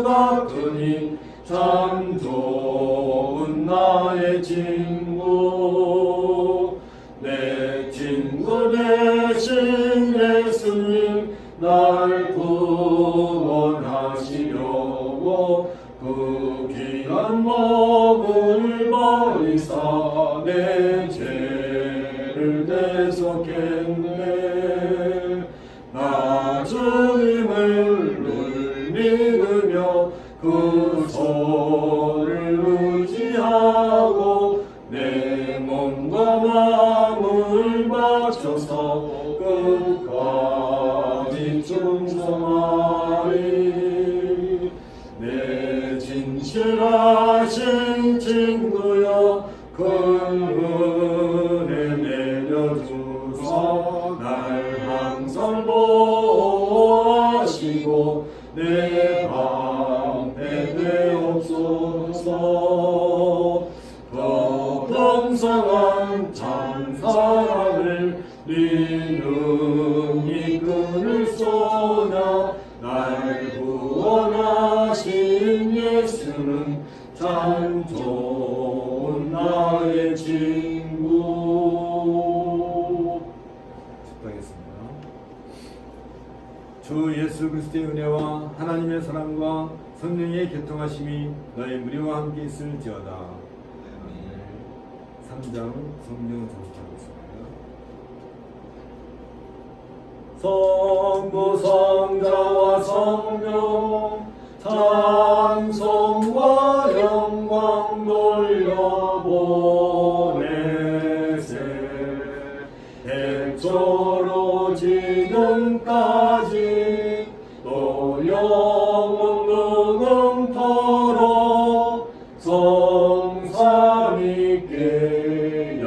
같으니 참 좋은 나의 친구. 내 친구 대신 예수님 날 구원하시려고 그 귀한 몸을 버리사 내 죄를 대속했네. 나 주님을 늘 믿으며 그 손을 의지하고 내 몸과 마음을 바쳐서 끝까지 충성하리. 내 진실하신 친구여 큰 은혜 내려주사 날 항상 보호하시고 내 방패 되옵소서. 더 풍성한 참 사랑을 네 능히 끊을 소냐. 날 구원하신 예수는 참 좋은 나의 친구. 축복하겠습니다. 주 예수 그리스도의 은혜와 하나님의 사랑과 성령의 교통하심이 너의 무리와 함께 있을지어다. 3장 성령 전투하겠습니다. 성부 성자와 성령 찬송과 영광 돌려보내세. 백조로 지금까지 또 영원 무궁토록 성삼위께